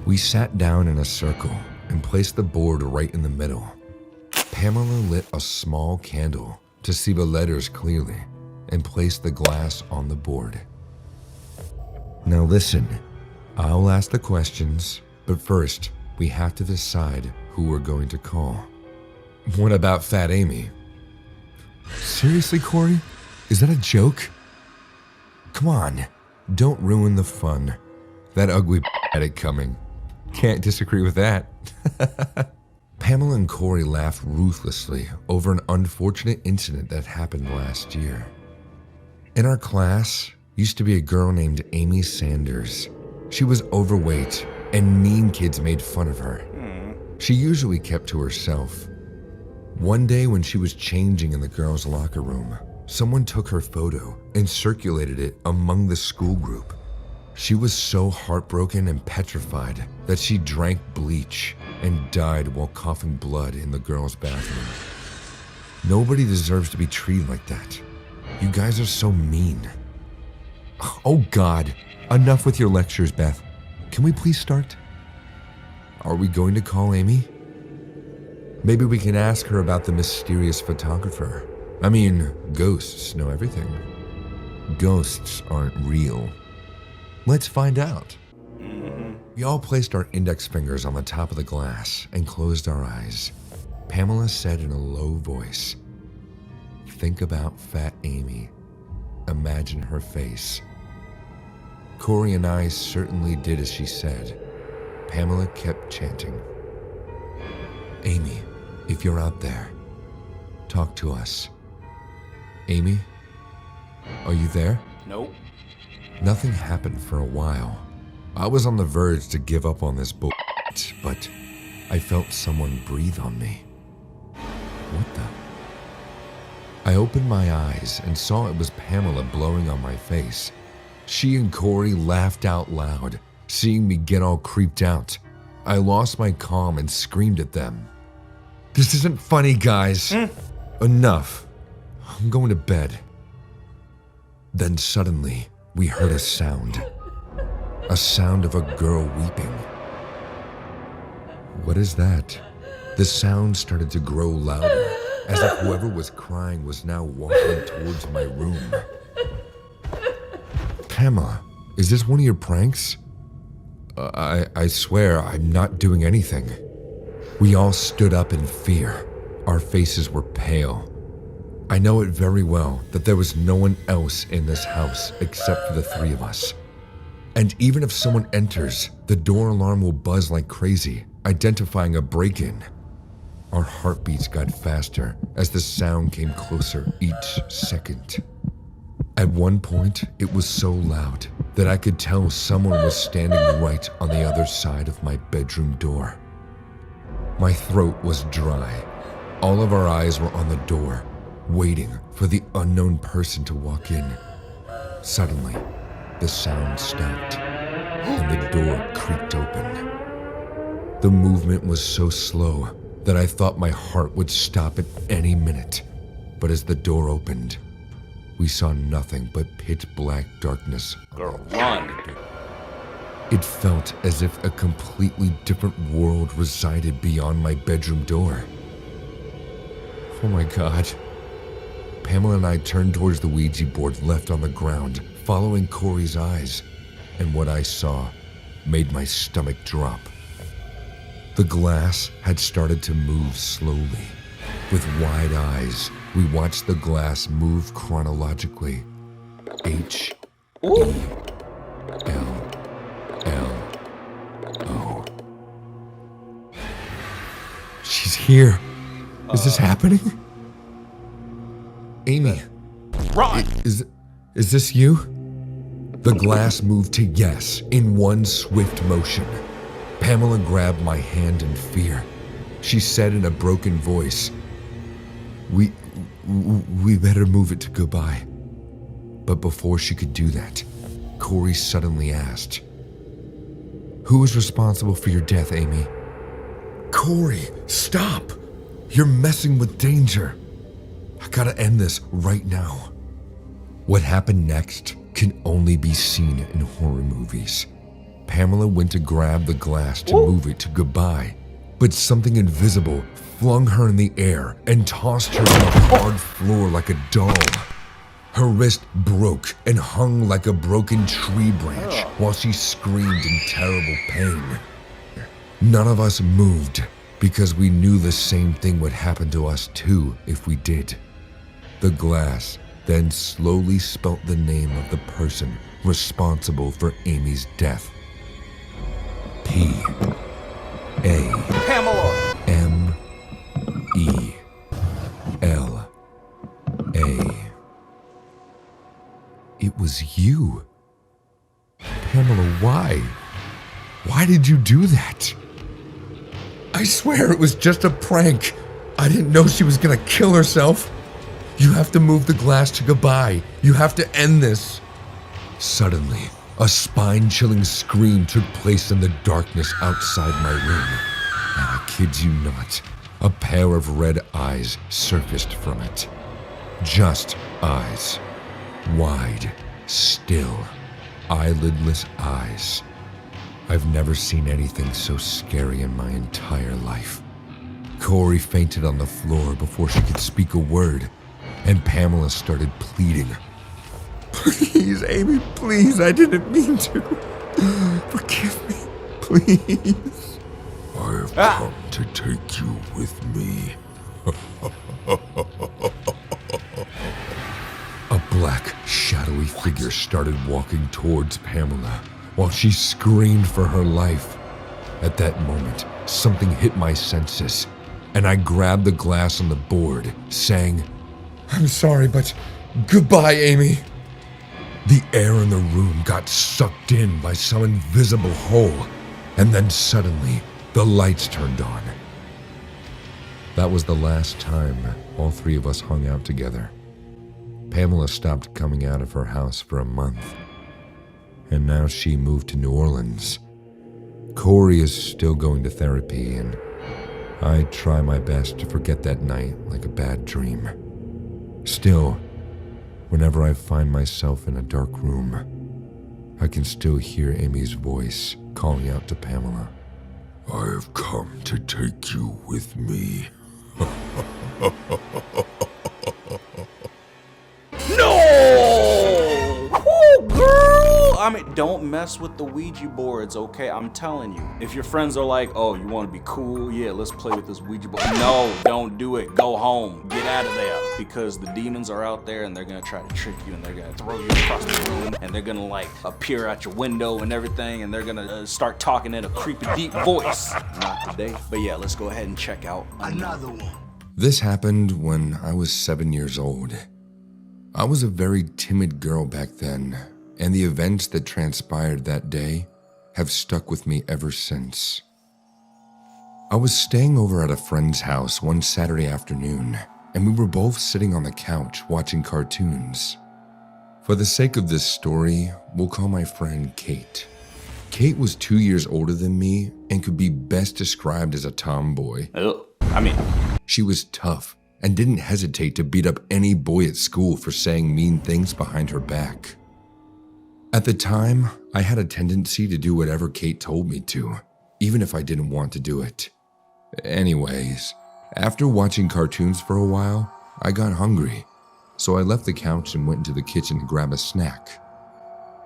We sat down in a circle and placed the board right in the middle. Pamela lit a small candle to see the letters clearly and placed the glass on the board. "Now listen, I'll ask the questions, but first we have to decide who we're going to call." "What about Fat Amy?" "Seriously, Corey? Is that a joke?" "Come on, don't ruin the fun. That ugly had it coming. Can't disagree with that." Pamela and Corey laughed ruthlessly over an unfortunate incident that happened last year. In our class used to be a girl named Amy Sanders. She was overweight, and mean kids made fun of her. She usually kept to herself. One day when she was changing in the girls' locker room, someone took her photo and circulated it among the school group. She was so heartbroken and petrified that she drank bleach and died while coughing blood in the girls' bathroom. Nobody deserves to be treated like that. You guys are so mean. Oh God, enough with your lectures, Beth. Can we please start? Are we going to call Amy? Maybe we can ask her about the mysterious photographer. I mean, ghosts know everything. Ghosts aren't real. Let's find out. We all placed our index fingers on the top of the glass and closed our eyes. Pamela said in a low voice, "Think about Fat Amy. Imagine her face." Corey and I certainly did as she said. Pamela kept chanting, "Amy, if you're out there, talk to us. Amy, are you there?" Nope. Nothing happened for a while. I was on the verge to give up on this bullshit, but I felt someone breathe on me. What the? I opened my eyes and saw it was Pamela blowing on my face. She and Corey laughed out loud, seeing me get all creeped out. I lost my calm and screamed at them. "This isn't funny, guys. Enough. I'm going to bed." Then suddenly, we heard a sound. A sound of a girl weeping. What is that? The sound started to grow louder, as if whoever was crying was now walking towards my room. "Pamela, is this one of your pranks?" I swear I'm not doing anything." We all stood up in fear. Our faces were pale. I know it very well that there was no one else in this house except for the three of us. And even if someone enters, the door alarm will buzz like crazy, identifying a break-in. Our heartbeats got faster as the sound came closer each second. At one point, it was so loud that I could tell someone was standing right on the other side of my bedroom door. My throat was dry. All of our eyes were on the door, waiting for the unknown person to walk in. Suddenly, the sound stopped, and the door creaked open. The movement was so slow that I thought my heart would stop at any minute. But as the door opened, we saw nothing but pitch black darkness. Girl, run. It felt as if a completely different world resided beyond my bedroom door. Oh my God. Pamela and I turned towards the Ouija board left on the ground, following Corey's eyes, and what I saw made my stomach drop. The glass had started to move slowly. With wide eyes, we watched the glass move chronologically. H, E, L, L, O. She's here. Is this happening? Amy. Run! Is this you? The glass moved to yes in one swift motion. Pamela grabbed my hand in fear. She said in a broken voice, We better move it to goodbye." But before she could do that, Corey suddenly asked, "Who is responsible for your death, Amy?" "Corey, stop! You're messing with danger. I gotta end this right now." What happened next can only be seen in horror movies. Pamela went to grab the glass to move it to goodbye, but something invisible flung her in the air and tossed her on the hard floor like a doll. Her wrist broke and hung like a broken tree branch while she screamed in terrible pain. None of us moved because we knew the same thing would happen to us too if we did. The glass then slowly spelt the name of the person responsible for Amy's death. P-A Pamela! M-E-L-A. It was you. Pamela, why? Why did you do that? I swear it was just a prank. I didn't know she was gonna kill herself. You have to move the glass to goodbye. You have to end this. Suddenly, a spine-chilling scream took place in the darkness outside my room. And I kid you not, a pair of red eyes surfaced from it. Just eyes. Wide, still, eyelidless eyes. I've never seen anything so scary in my entire life. Corey fainted on the floor before she could speak a word. and Pamela started pleading. Please, Amy, please, I didn't mean to. Forgive me, please. I have come to take you with me. A black, shadowy figure started walking towards Pamela while she screamed for her life. At that moment, something hit my senses, and I grabbed the glass on the board, saying, I'm sorry, but goodbye, Amy. The air in the room got sucked in by some invisible hole, and then suddenly, the lights turned on. That was the last time all three of us hung out together. Pamela stopped coming out of her house for a month, and now she moved to New Orleans. Corey is still going to therapy, and I try my best to forget that night like a bad dream. Still, whenever I find myself in a dark room, I can still hear Amy's voice calling out to Pamela. I have come to take you with me. No! Woo, girl! I mean, don't mess with the Ouija boards, okay? I'm telling you. If your friends are like, oh, you want to be cool? Yeah, let's play with this Ouija board. No, don't do it. Go home. Get out of there. Because the demons are out there and they're going to try to trick you and they're going to throw you across the room and they're going to like appear at your window and everything and they're going to start talking in a creepy deep voice. Not today. But yeah, let's go ahead and check out another one. This happened when I was 7 years old. I was a very timid girl back then, and the events that transpired that day have stuck with me ever since. I was staying over at a friend's house one Saturday afternoon, and we were both sitting on the couch watching cartoons. For the sake of this story, we'll call my friend Kate. Kate was 2 years older than me and could be best described as a tomboy. She was tough and didn't hesitate to beat up any boy at school for saying mean things behind her back. At the time, I had a tendency to do whatever Kate told me to, even if I didn't want to do it. Anyways, after watching cartoons for a while, I got hungry, so I left the couch and went into the kitchen to grab a snack.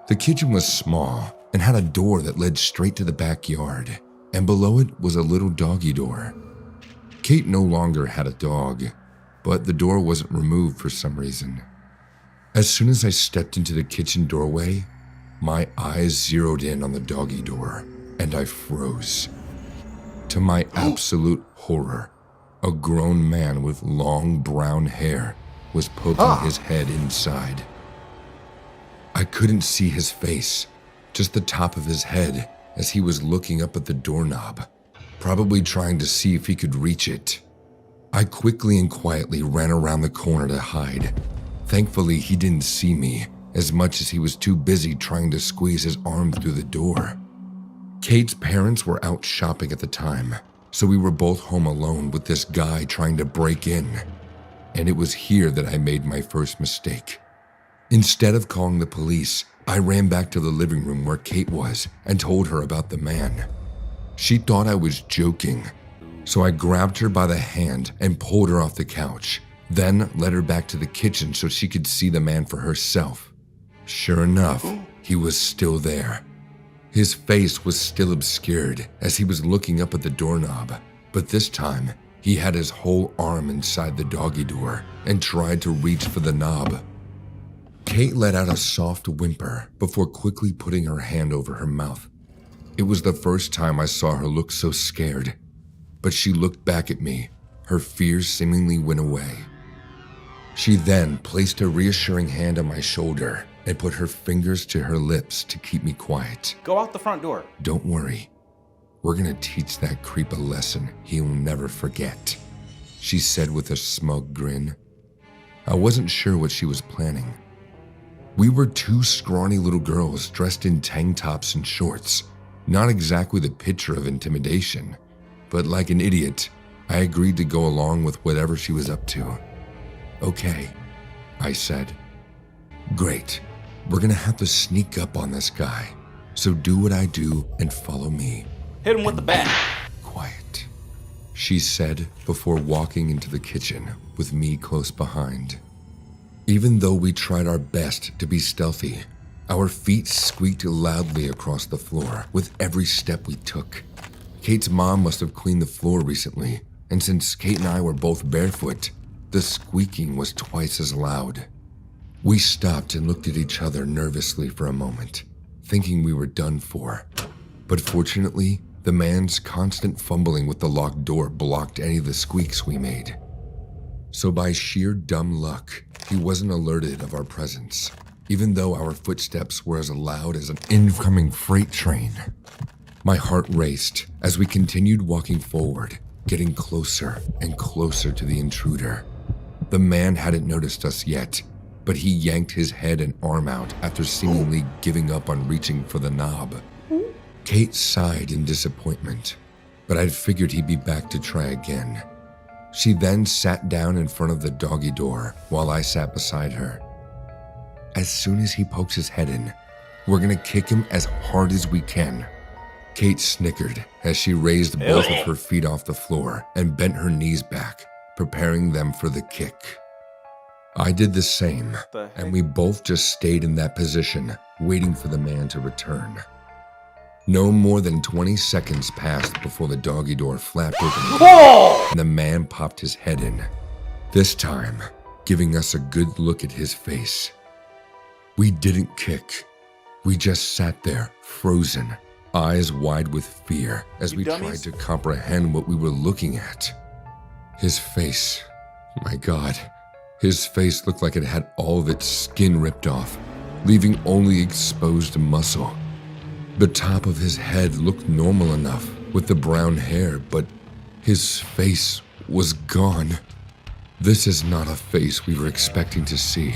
The kitchen was small and had a door that led straight to the backyard, and below it was a little doggy door. Kate no longer had a dog, but the door wasn't removed for some reason. As soon as I stepped into the kitchen doorway, my eyes zeroed in on the doggy door, and I froze. To my absolute horror, a grown man with long brown hair was poking his head inside. I couldn't see his face, just the top of his head as he was looking up at the doorknob, probably trying to see if he could reach it. I quickly and quietly ran around the corner to hide. Thankfully, he didn't see me as much as he was too busy trying to squeeze his arm through the door. Kate's parents were out shopping at the time, so we were both home alone with this guy trying to break in. And it was here that I made my first mistake. Instead of calling the police, I ran back to the living room where Kate was and told her about the man. She thought I was joking, so I grabbed her by the hand and pulled her off the couch, then led her back to the kitchen so she could see the man for herself. Sure enough, he was still there. His face was still obscured as he was looking up at the doorknob, but this time, he had his whole arm inside the doggy door and tried to reach for the knob. Kate let out a soft whimper before quickly putting her hand over her mouth. It was the first time I saw her look so scared, but she looked back at me. Her fears seemingly went away. She then placed a reassuring hand on my shoulder and put her fingers to her lips to keep me quiet. Go out the front door. Don't worry. We're gonna teach that creep a lesson he'll never forget, she said with a smug grin. I wasn't sure what she was planning. We were two scrawny little girls dressed in tank tops and shorts. Not exactly the picture of intimidation, but like an idiot, I agreed to go along with whatever she was up to. Okay, I said. Great, we're gonna have to sneak up on this guy, so do what I do and follow me. Hit him with the bat. Quiet, she said before walking into the kitchen with me close behind. Even though we tried our best to be stealthy, our feet squeaked loudly across the floor with every step we took. Kate's mom must have cleaned the floor recently, and since Kate and I were both barefoot, the squeaking was twice as loud. We stopped and looked at each other nervously for a moment, thinking we were done for. But fortunately, the man's constant fumbling with the locked door blocked any of the squeaks we made. So by sheer dumb luck, he wasn't alerted of our presence, even though our footsteps were as loud as an incoming freight train. My heart raced as we continued walking forward, getting closer and closer to the intruder. The man hadn't noticed us yet, but he yanked his head and arm out after seemingly giving up on reaching for the knob. Kate sighed in disappointment, but I'd figured he'd be back to try again. She then sat down in front of the doggy door while I sat beside her. As soon as he pokes his head in, we're gonna kick him as hard as we can. Kate snickered as she raised both of her feet off the floor and bent her knees back, preparing them for the kick. I did the same, and we both just stayed in that position, waiting for the man to return. No more than 20 seconds passed before the doggy door flapped open again, and the man popped his head in, this time giving us a good look at his face. We didn't kick. We just sat there, frozen, eyes wide with fear as we tried to comprehend what we were looking at. His face, my God, his face looked like it had all of its skin ripped off, leaving only exposed muscle. The top of his head looked normal enough with the brown hair, but his face was gone. This is not a face we were expecting to see.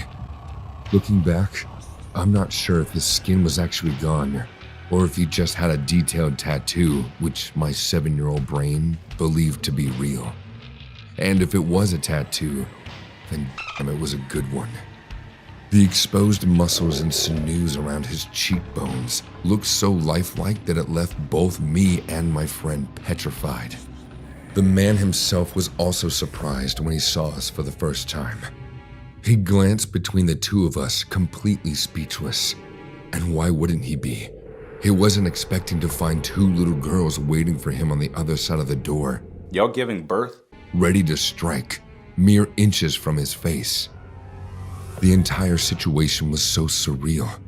Looking back, I'm not sure if his skin was actually gone, or if he just had a detailed tattoo, which my 7-year-old brain believed to be real. And if it was a tattoo, then damn, it was a good one. The exposed muscles and sinews around his cheekbones looked so lifelike that it left both me and my friend petrified. The man himself was also surprised when he saw us for the first time. He glanced between the two of us, completely speechless. And why wouldn't he be? He wasn't expecting to find 2 little girls waiting for him on the other side of the door. Y'all giving birth? Ready to strike, mere inches from his face. The entire situation was so surreal.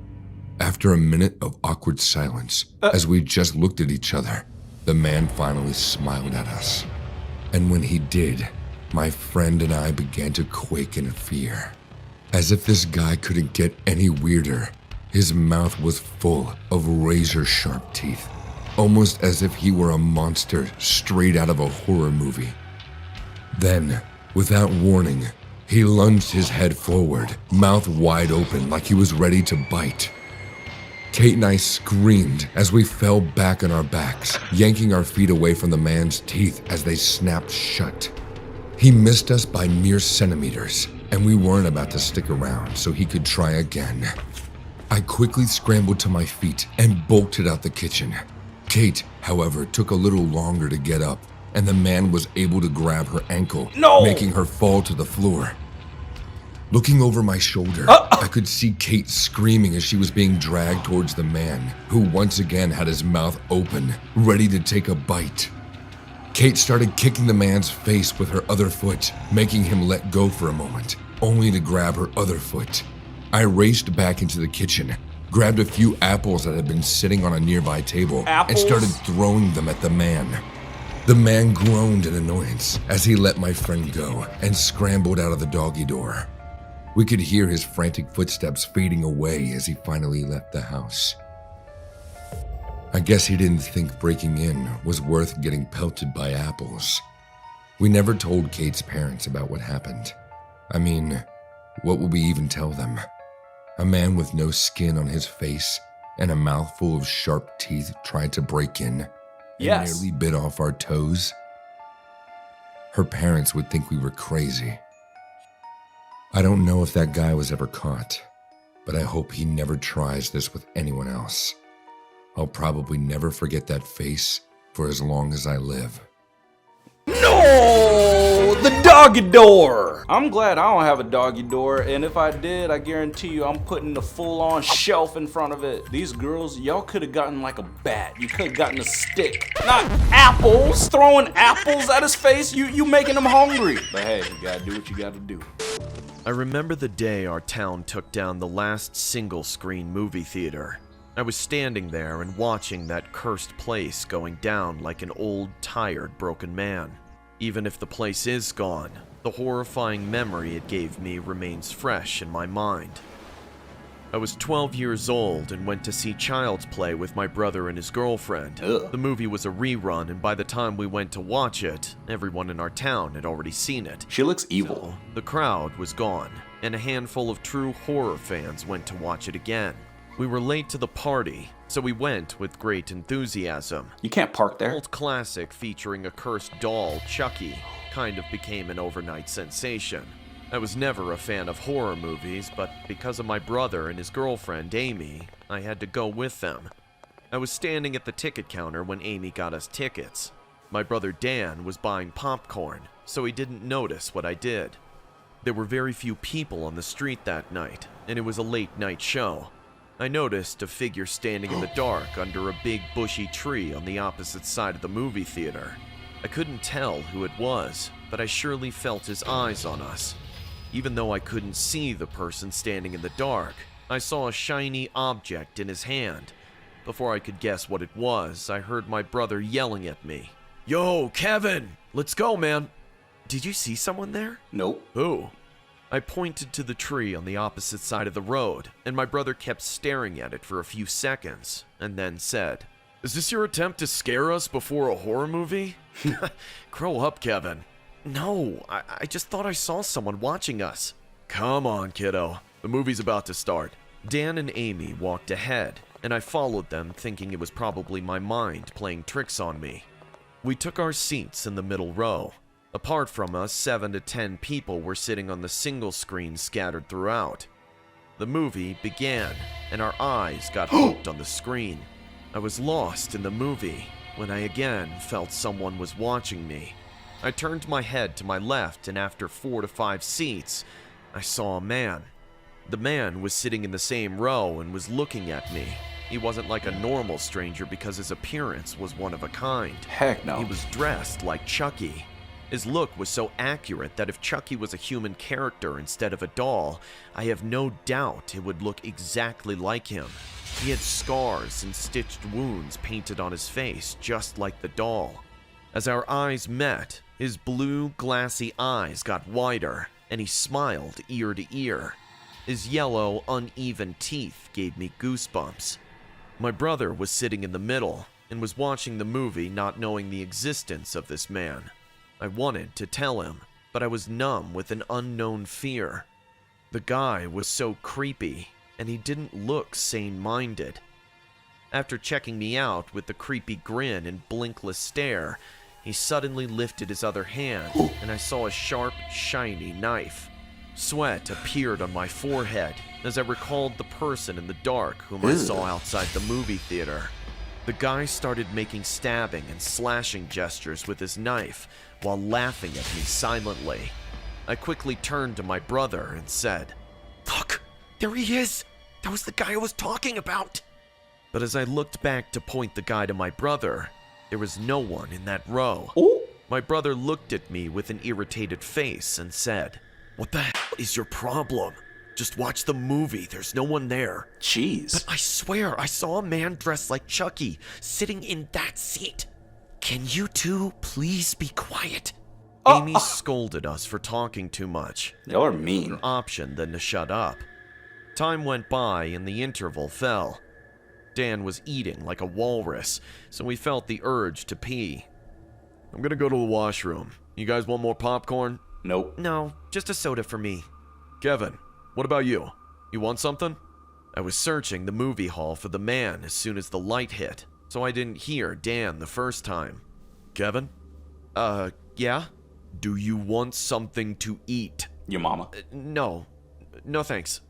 After a minute of awkward silence, as we just looked at each other, the man finally smiled at us. And when he did, my friend and I began to quake in fear. As if this guy couldn't get any weirder, his mouth was full of razor-sharp teeth, almost as if he were a monster straight out of a horror movie. Then, without warning, he lunged his head forward, mouth wide open like he was ready to bite. Kate and I screamed as we fell back on our backs, yanking our feet away from the man's teeth as they snapped shut. He missed us by mere centimeters, and we weren't about to stick around so he could try again. I quickly scrambled to my feet and bolted out the kitchen. Kate, however, took a little longer to get up, and the man was able to grab her ankle, making her fall to the floor. Looking over my shoulder, I could see Kate screaming as she was being dragged towards the man, who once again had his mouth open, ready to take a bite. Kate started kicking the man's face with her other foot, making him let go for a moment, only to grab her other foot. I raced back into the kitchen, grabbed a few apples that had been sitting on a nearby table, and started throwing them at the man. The man groaned in annoyance as he let my friend go and scrambled out of the doggy door. We could hear his frantic footsteps fading away as he finally left the house. I guess he didn't think breaking in was worth getting pelted by apples. We never told Kate's parents about what happened. I mean, what would we even tell them? A man with no skin on his face and a mouthful of sharp teeth tried to break in and nearly bit off our toes. Her parents would think we were crazy. I don't know if that guy was ever caught, but I hope he never tries this with anyone else. I'll probably never forget that face for as long as I live. No! Oh, the doggy door. I'm glad I don't have a doggy door, and if I did, I guarantee you I'm putting the full-on shelf in front of it. These girls, y'all could have gotten like a bat. You could have gotten a stick. Not apples. Throwing apples at his face, you making him hungry. But hey, you gotta do what you gotta do. I remember the day our town took down the last single-screen movie theater. I was standing there and watching that cursed place going down like an old, tired, broken man. Even if the place is gone, the horrifying memory it gave me remains fresh in my mind. I was 12 years old and went to see Child's Play with my brother and his girlfriend. Ugh. The movie was a rerun, and by the time we went to watch it, everyone in our town had already seen it. She looks evil. The crowd was gone, and a handful of true horror fans went to watch it again. We were late to the party, so we went with great enthusiasm. You can't park there. Old classic featuring a cursed doll, Chucky, kind of became an overnight sensation. I was never a fan of horror movies, but because of my brother and his girlfriend, Amy, I had to go with them. I was standing at the ticket counter when Amy got us tickets. My brother Dan was buying popcorn, so he didn't notice what I did. There were very few people on the street that night, and it was a late night show. I noticed a figure standing in the dark under a big bushy tree on the opposite side of the movie theater. I couldn't tell who it was, but I surely felt his eyes on us. Even though I couldn't see the person standing in the dark, I saw a shiny object in his hand. Before I could guess what it was, I heard my brother yelling at me. "Yo, Kevin! Let's go, man!" "Did you see someone there?" Nope. "Who?" I pointed to the tree on the opposite side of the road, and my brother kept staring at it for a few seconds, and then said, "Is this your attempt to scare us before a horror movie?" "Grow up, Kevin." "No, I just thought I saw someone watching us." "Come on, kiddo. The movie's about to start." Dan and Amy walked ahead, and I followed them thinking it was probably my mind playing tricks on me. We took our seats in the middle row. Apart from us, 7 to 10 people were sitting on the single screen scattered throughout. The movie began, and our eyes got hooked on the screen. I was lost in the movie when I again felt someone was watching me. I turned my head to my left, and after 4 to 5 seats, I saw a man. The man was sitting in the same row and was looking at me. He wasn't like a normal stranger because his appearance was one of a kind. Heck no. He was dressed like Chucky. His look was so accurate that if Chucky was a human character instead of a doll, I have no doubt it would look exactly like him. He had scars and stitched wounds painted on his face, just like the doll. As our eyes met, his blue, glassy eyes got wider, and he smiled ear to ear. His yellow, uneven teeth gave me goosebumps. My brother was sitting in the middle and was watching the movie, not knowing the existence of this man. I wanted to tell him, but I was numb with an unknown fear. The guy was so creepy, and he didn't look sane-minded. After checking me out with the creepy grin and blinkless stare, he suddenly lifted his other hand, and I saw a sharp, shiny knife. Sweat appeared on my forehead as I recalled the person in the dark whom I saw outside the movie theater. The guy started making stabbing and slashing gestures with his knife while laughing at me silently. I quickly turned to my brother and said, "Look, there he is! That was the guy I was talking about!" But as I looked back to point the guy to my brother, there was no one in that row. Ooh. My brother looked at me with an irritated face and said, "What the hell is your problem? Just watch the movie, there's no one there." Jeez. "But I swear I saw a man dressed like Chucky sitting in that seat. Can you two please be quiet?" Amy scolded us for talking too much. Y'all are mean. Option than to shut up. Time went by and the interval fell. Dan was eating like a walrus, so we felt the urge to pee. "I'm gonna go to the washroom. You guys want more popcorn?" Nope. "No, just a soda for me." "Kevin, what about you? You want something?" I was searching the movie hall for the man as soon as the light hit, so I didn't hear Dan the first time. "Kevin?" Yeah? "Do you want something to eat?" Your mama. No. No thanks."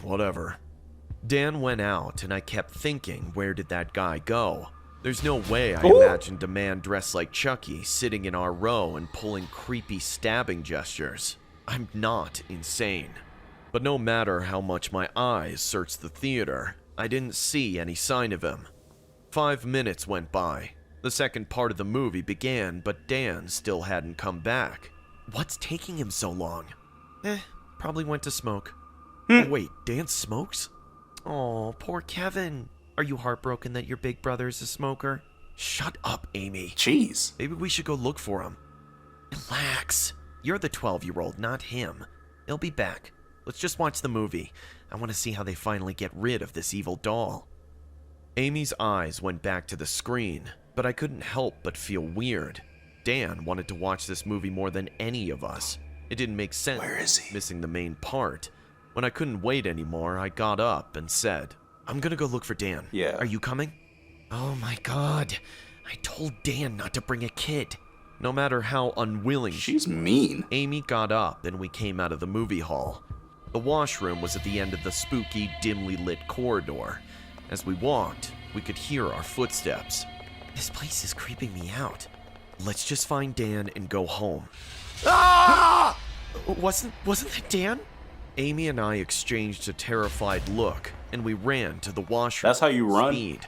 Whatever. Dan went out, and I kept thinking, where did that guy go? There's no way I imagined a man dressed like Chucky sitting in our row and pulling creepy stabbing gestures. I'm not insane. But no matter how much my eyes searched the theater, I didn't see any sign of him. 5 minutes went by. The second part of the movie began, but Dan still hadn't come back. What's taking him so long? Probably went to smoke. Oh, wait, Dan smokes? Oh, poor Kevin. Are you heartbroken that your big brother is a smoker? Shut up, Amy. Jeez. Maybe we should go look for him. Relax. You're the 12-year-old, not him. He'll be back. Let's just watch the movie. I want to see how they finally get rid of this evil doll. Amy's eyes went back to the screen, but I couldn't help but feel weird. Dan wanted to watch this movie more than any of us. It didn't make sense. Where is he? Missing the main part. When I couldn't wait anymore, I got up and said, I'm gonna go look for Dan. Yeah. Are you coming? Oh my god. I told Dan not to bring a kid. No matter how unwilling She's mean. Amy got up and we came out of the movie hall. The washroom was at the end of the spooky, dimly lit corridor. As we walked, we could hear our footsteps. This place is creeping me out. Let's just find Dan and go home. Ah! Wasn't that Dan? Amy and I exchanged a terrified look, and we ran to the washroom. That's how you run? Speed.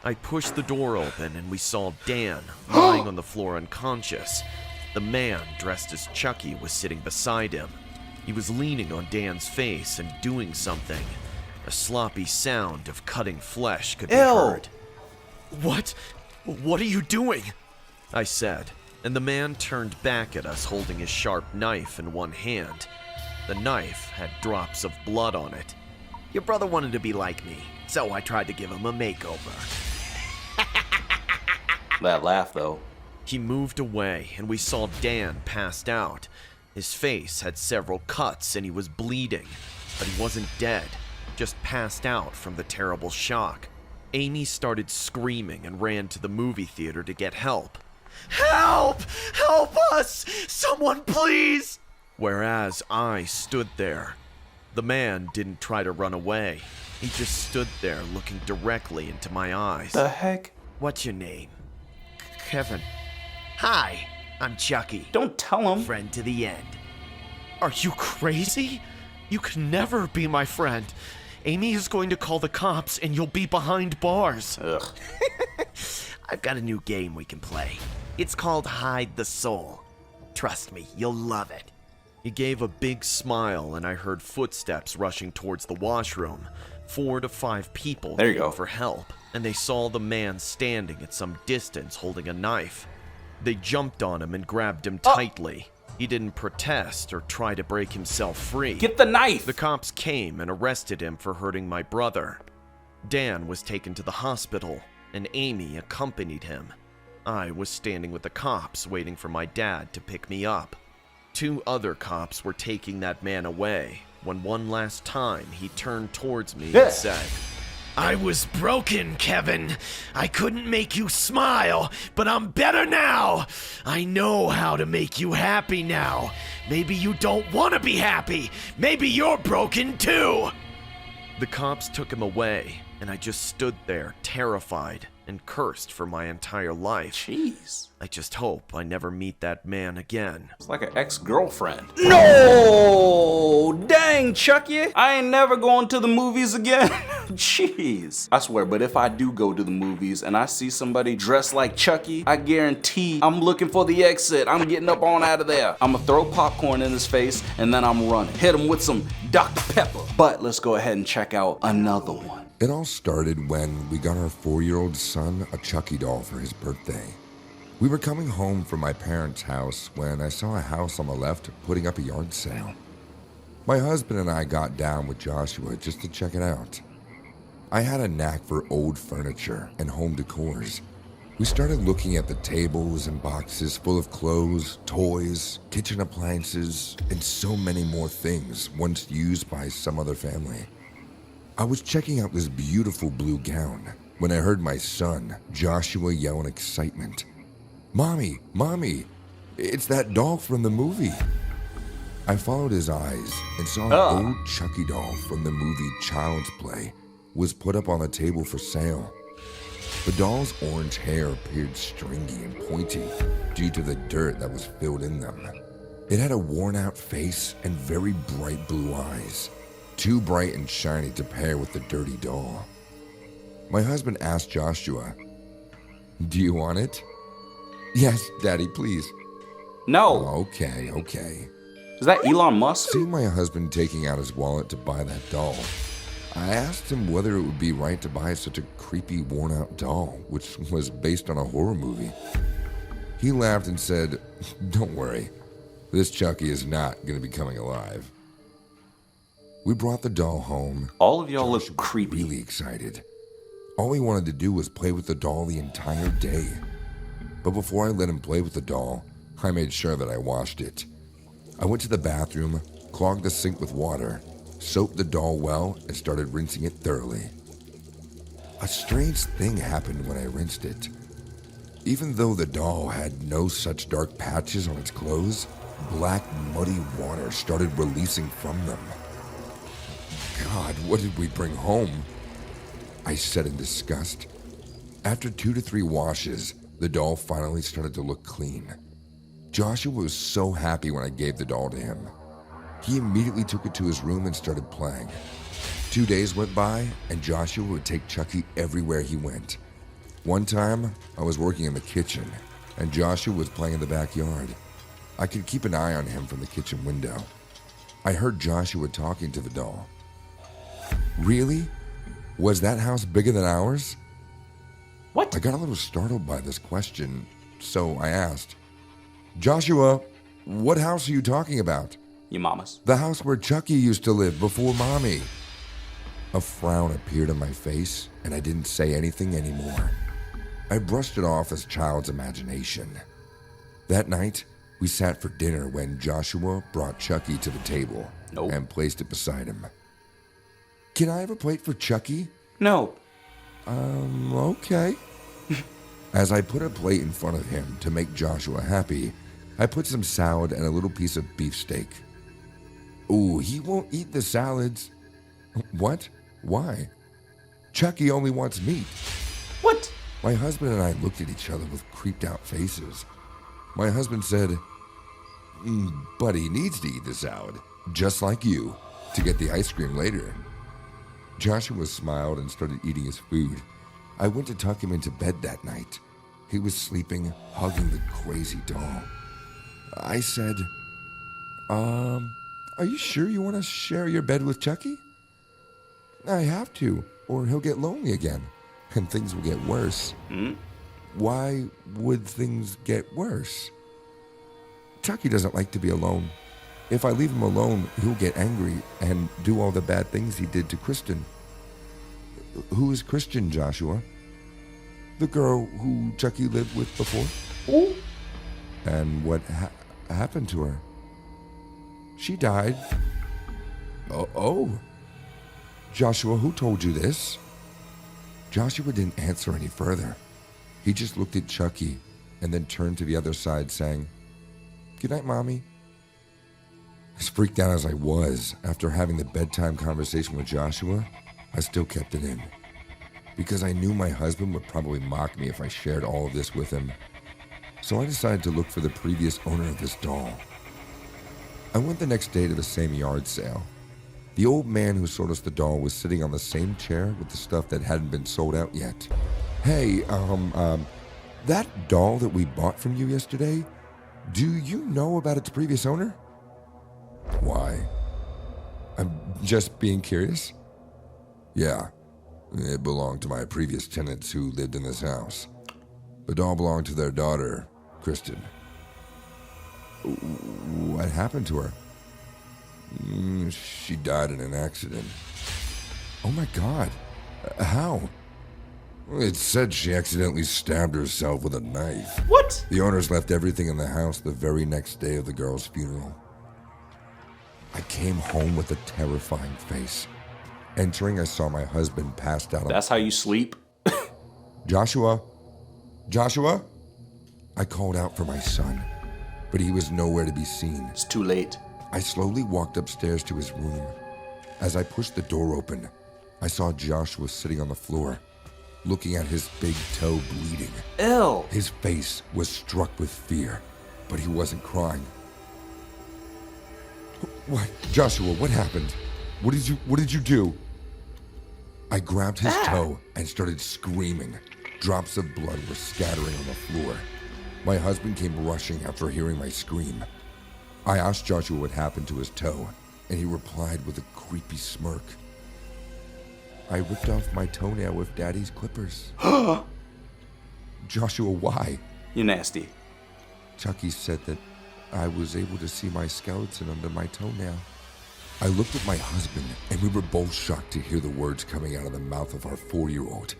I pushed the door open, and we saw Dan lying on the floor unconscious. The man, dressed as Chucky, was sitting beside him. He was leaning on Dan's face and doing something. A sloppy sound of cutting flesh could be heard. What? What are you doing? I said, and the man turned back at us holding his sharp knife in one hand. The knife had drops of blood on it. Your brother wanted to be like me, so I tried to give him a makeover. That laugh, though. He moved away, and we saw Dan passed out. His face had several cuts, and he was bleeding. But he wasn't dead, just passed out from the terrible shock. Amy started screaming and ran to the movie theater to get help. Help! Help us! Someone please! Whereas I stood there. The man didn't try to run away. He just stood there looking directly into my eyes. The heck? What's your name? Kevin. Hi, I'm Chucky. Don't tell him. Friend to the end. Are you crazy? You can never be my friend. Amy is going to call the cops and you'll be behind bars. Ugh. I've got a new game we can play. It's called Hide the Soul. Trust me, you'll love it. He gave a big smile and I heard footsteps rushing towards the washroom. 4 to 5 people There you came go. for help, and they saw the man standing at some distance holding a knife. They jumped on him and grabbed him tightly. He didn't protest or try to break himself free. Get the knife! The cops came and arrested him for hurting my brother. Dan was taken to the hospital, and Amy accompanied him. I was standing with the cops waiting for my dad to pick me up. 2 other cops were taking that man away when one last time he turned towards me and said, I was broken, Kevin. I couldn't make you smile, but I'm better now. I know how to make you happy now. Maybe you don't want to be happy. Maybe you're broken too. The cops took him away, and I just stood there terrified and cursed for my entire life. Jeez. I just hope I never meet that man again. It's like an ex-girlfriend. No! Dang, Chucky! I ain't never going to the movies again. Jeez. I swear, but if I do go to the movies and I see somebody dressed like Chucky, I guarantee I'm looking for the exit. I'm getting up on out of there. I'm gonna throw popcorn in his face and then I'm running. Hit him with some Dr. Pepper. But let's go ahead and check out another one. It all started when we got our 4-year-old son a Chucky doll for his birthday. We were coming home from my parents' house when I saw a house on the left putting up a yard sale. My husband and I got down with Joshua just to check it out. I had a knack for old furniture and home decors. We started looking at the tables and boxes full of clothes, toys, kitchen appliances, and so many more things once used by some other family. I was checking out this beautiful blue gown when I heard my son, Joshua, yell in excitement, "Mommy, Mommy, it's that doll from the movie." I followed his eyes and saw an old Chucky doll from the movie Child's Play was put up on the table for sale. The doll's orange hair appeared stringy and pointy due to the dirt that was filled in them. It had a worn-out face and very bright blue eyes, too bright and shiny to pair with the dirty doll. My husband asked Joshua, "Do you want it?" "Yes, Daddy, please." No. Okay. Is that Elon Musk? Seeing my husband taking out his wallet to buy that doll, I asked him whether it would be right to buy such a creepy, worn-out doll, which was based on a horror movie. He laughed and said, "Don't worry, this Chucky is not going to be coming alive." We brought the doll home. All of y'all Josh look was creepy. really excited. All he wanted to do was play with the doll the entire day. But before I let him play with the doll, I made sure that I washed it. I went to the bathroom, clogged the sink with water, soaped the doll well, and started rinsing it thoroughly. A strange thing happened when I rinsed it. Even though the doll had no such dark patches on its clothes, black, muddy water started releasing from them. God, what did we bring home? I said in disgust. After 2 to 3 washes, the doll finally started to look clean. Joshua was so happy when I gave the doll to him. He immediately took it to his room and started playing. 2 days went by, and Joshua would take Chucky everywhere he went. One time, I was working in the kitchen, and Joshua was playing in the backyard. I could keep an eye on him from the kitchen window. I heard Joshua talking to the doll. "Really? Was that house bigger than ours?" What? I got a little startled by this question, so I asked, "Joshua, what house are you talking about?" Your mama's. "The house where Chucky used to live before Mommy." A frown appeared on my face, and I didn't say anything anymore. I brushed it off as child's imagination. That night, we sat for dinner when Joshua brought Chucky to the table and placed it beside him. "Can I have a plate for Chucky?" No. Okay. As I put a plate in front of him to make Joshua happy, I put some salad and a little piece of beefsteak. "Ooh, he won't eat the salads." "What? Why?" "Chucky only wants meat." What? My husband and I looked at each other with creeped out faces. My husband said, "But he needs to eat the salad, just like you, to get the ice cream later." Joshua smiled and started eating his food. I went to tuck him into bed that night. He was sleeping, hugging the crazy doll. I said, Are you sure you want to share your bed with Chucky?" "I have to, or he'll get lonely again, and things will get worse." "Why would things get worse?" "Chucky doesn't like to be alone. If I leave him alone, he'll get angry and do all the bad things he did to Kristen." "Who is Kristen, Joshua?" "The girl who Chucky lived with before." Ooh. "And what happened to her?" "She died." Oh. "Joshua, who told you this?" Joshua didn't answer any further. He just looked at Chucky and then turned to the other side saying, "Good night, Mommy." As freaked out as I was after having the bedtime conversation with Joshua, I still kept it in. Because I knew my husband would probably mock me if I shared all of this with him. So I decided to look for the previous owner of this doll. I went the next day to the same yard sale. The old man who sold us the doll was sitting on the same chair with the stuff that hadn't been sold out yet. "Hey, that doll that we bought from you yesterday, do you know about its previous owner?" "Why?" "I'm just being curious." "Yeah, it belonged to my previous tenants who lived in this house. The doll belonged to their daughter, Kristen." "What happened to her?" "She died in an accident." "Oh my God, how?" "It said she accidentally stabbed herself with a knife." What? The owners left everything in the house the very next day of the girl's funeral. I came home with a terrifying face. Entering, I saw my husband passed out. That's how you sleep? "Joshua? Joshua?" I called out for my son, but he was nowhere to be seen. It's too late. I slowly walked upstairs to his room. As I pushed the door open, I saw Joshua sitting on the floor. looking at his big toe bleeding. Ew. His face was struck with fear, but he wasn't crying. What? Joshua, what happened? What did you do? I grabbed his toe and started screaming. Drops of blood were scattering on the floor. My husband came rushing after hearing my scream. I asked Joshua what happened to his toe, and he replied with a creepy smirk. I ripped off my toenail with Daddy's clippers. Joshua, why? You're nasty. Chucky said that I was able to see my skeleton under my toenail. I looked at my husband, and we were both shocked to hear the words coming out of the mouth of our 4-year-old.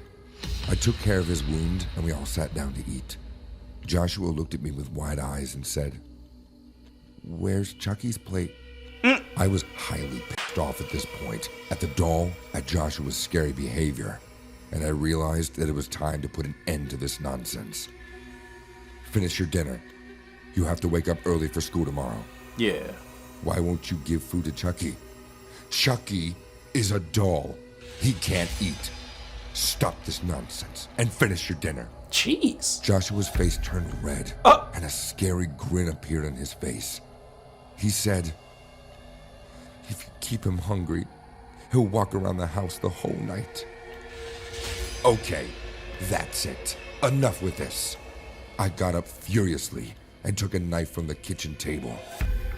I took care of his wound, and we all sat down to eat. Joshua looked at me with wide eyes and said, "Where's Chucky's plate?" I was highly pissed off at this point, at the doll, at Joshua's scary behavior, and I realized that it was time to put an end to this nonsense. Finish your dinner. You have to wake up early for school tomorrow. Yeah. Why won't you give food to Chucky? Chucky is a doll. He can't eat. Stop this nonsense and finish your dinner. Jeez. Joshua's face turned red, and a scary grin appeared on his face. He said, "If you keep him hungry, he'll walk around the house the whole night." Okay, that's it. Enough with this. I got up furiously and took a knife from the kitchen table.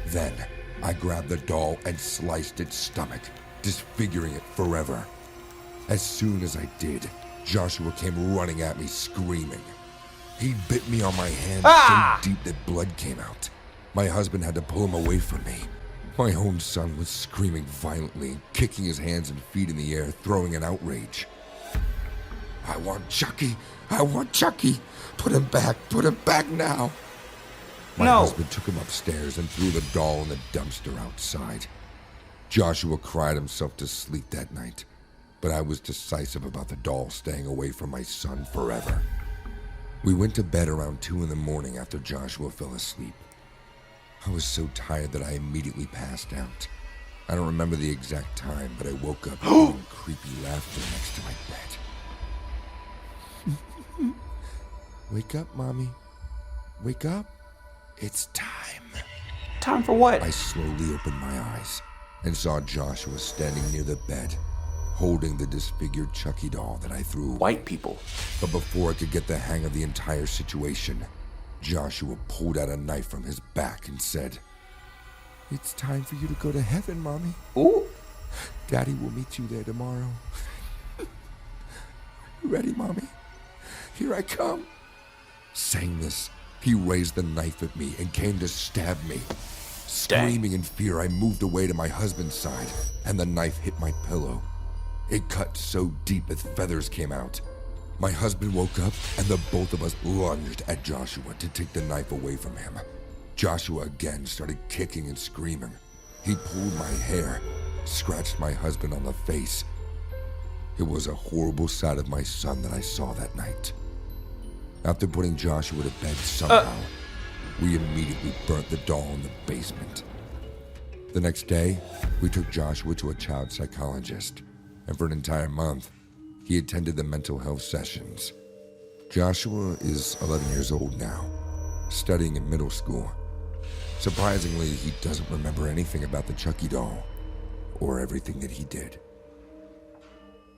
Then, I grabbed the doll and sliced its stomach, disfiguring it forever. As soon as I did, Joshua came running at me screaming. He bit me on my hand so deep that blood came out. My husband had to pull him away from me. My own son was screaming violently, kicking his hands and feet in the air, throwing in outrage. "I want Chucky! I want Chucky! Put him back now!" My husband took him upstairs and threw the doll in the dumpster outside. Joshua cried himself to sleep that night, but I was decisive about the doll staying away from my son forever. We went to bed around 2 in the morning after Joshua fell asleep. I was so tired that I immediately passed out. I don't remember the exact time, but I woke up hearing creepy laughter next to my bed. "Wake up, Mommy. Wake up. It's time." Time for what? I slowly opened my eyes and saw Joshua standing near the bed, holding the disfigured Chucky doll that I threw away. White people. But before I could get the hang of the entire situation, Joshua pulled out a knife from his back and said, "It's time for you to go to heaven, Mommy. Ooh. Daddy will meet you there tomorrow." "You ready, Mommy? Here I come." Saying this, he raised the knife at me and came to stab me. Screaming in fear, I moved away to my husband's side, and the knife hit my pillow. It cut so deep that feathers came out. My husband woke up, and the both of us lunged at Joshua to take the knife away from him. Joshua again started kicking and screaming. He pulled my hair, scratched my husband on the face. It was a horrible sight of my son that I saw that night. After putting Joshua to bed somehow, we immediately burnt the doll in the basement. The next day, we took Joshua to a child psychologist, and for an entire month, he attended the mental health sessions. Joshua is 11 years old now, studying in middle school. Surprisingly, he doesn't remember anything about the Chucky doll, or everything that he did.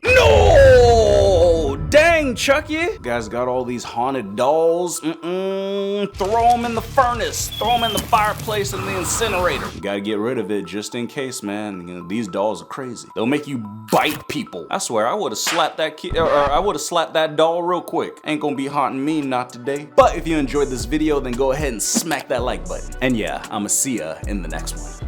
No! Dang, Chucky! You guys got all these haunted dolls. Throw them in the furnace. Throw them in the fireplace and the incinerator. You gotta get rid of it just in case, man. You know, these dolls are crazy. They'll make you bite people. I swear, I would have slapped that kid, or I would have slapped that doll real quick. Ain't gonna be haunting me, not today. But if you enjoyed this video, then go ahead and smack that like button. And yeah, I'ma see ya in the next one.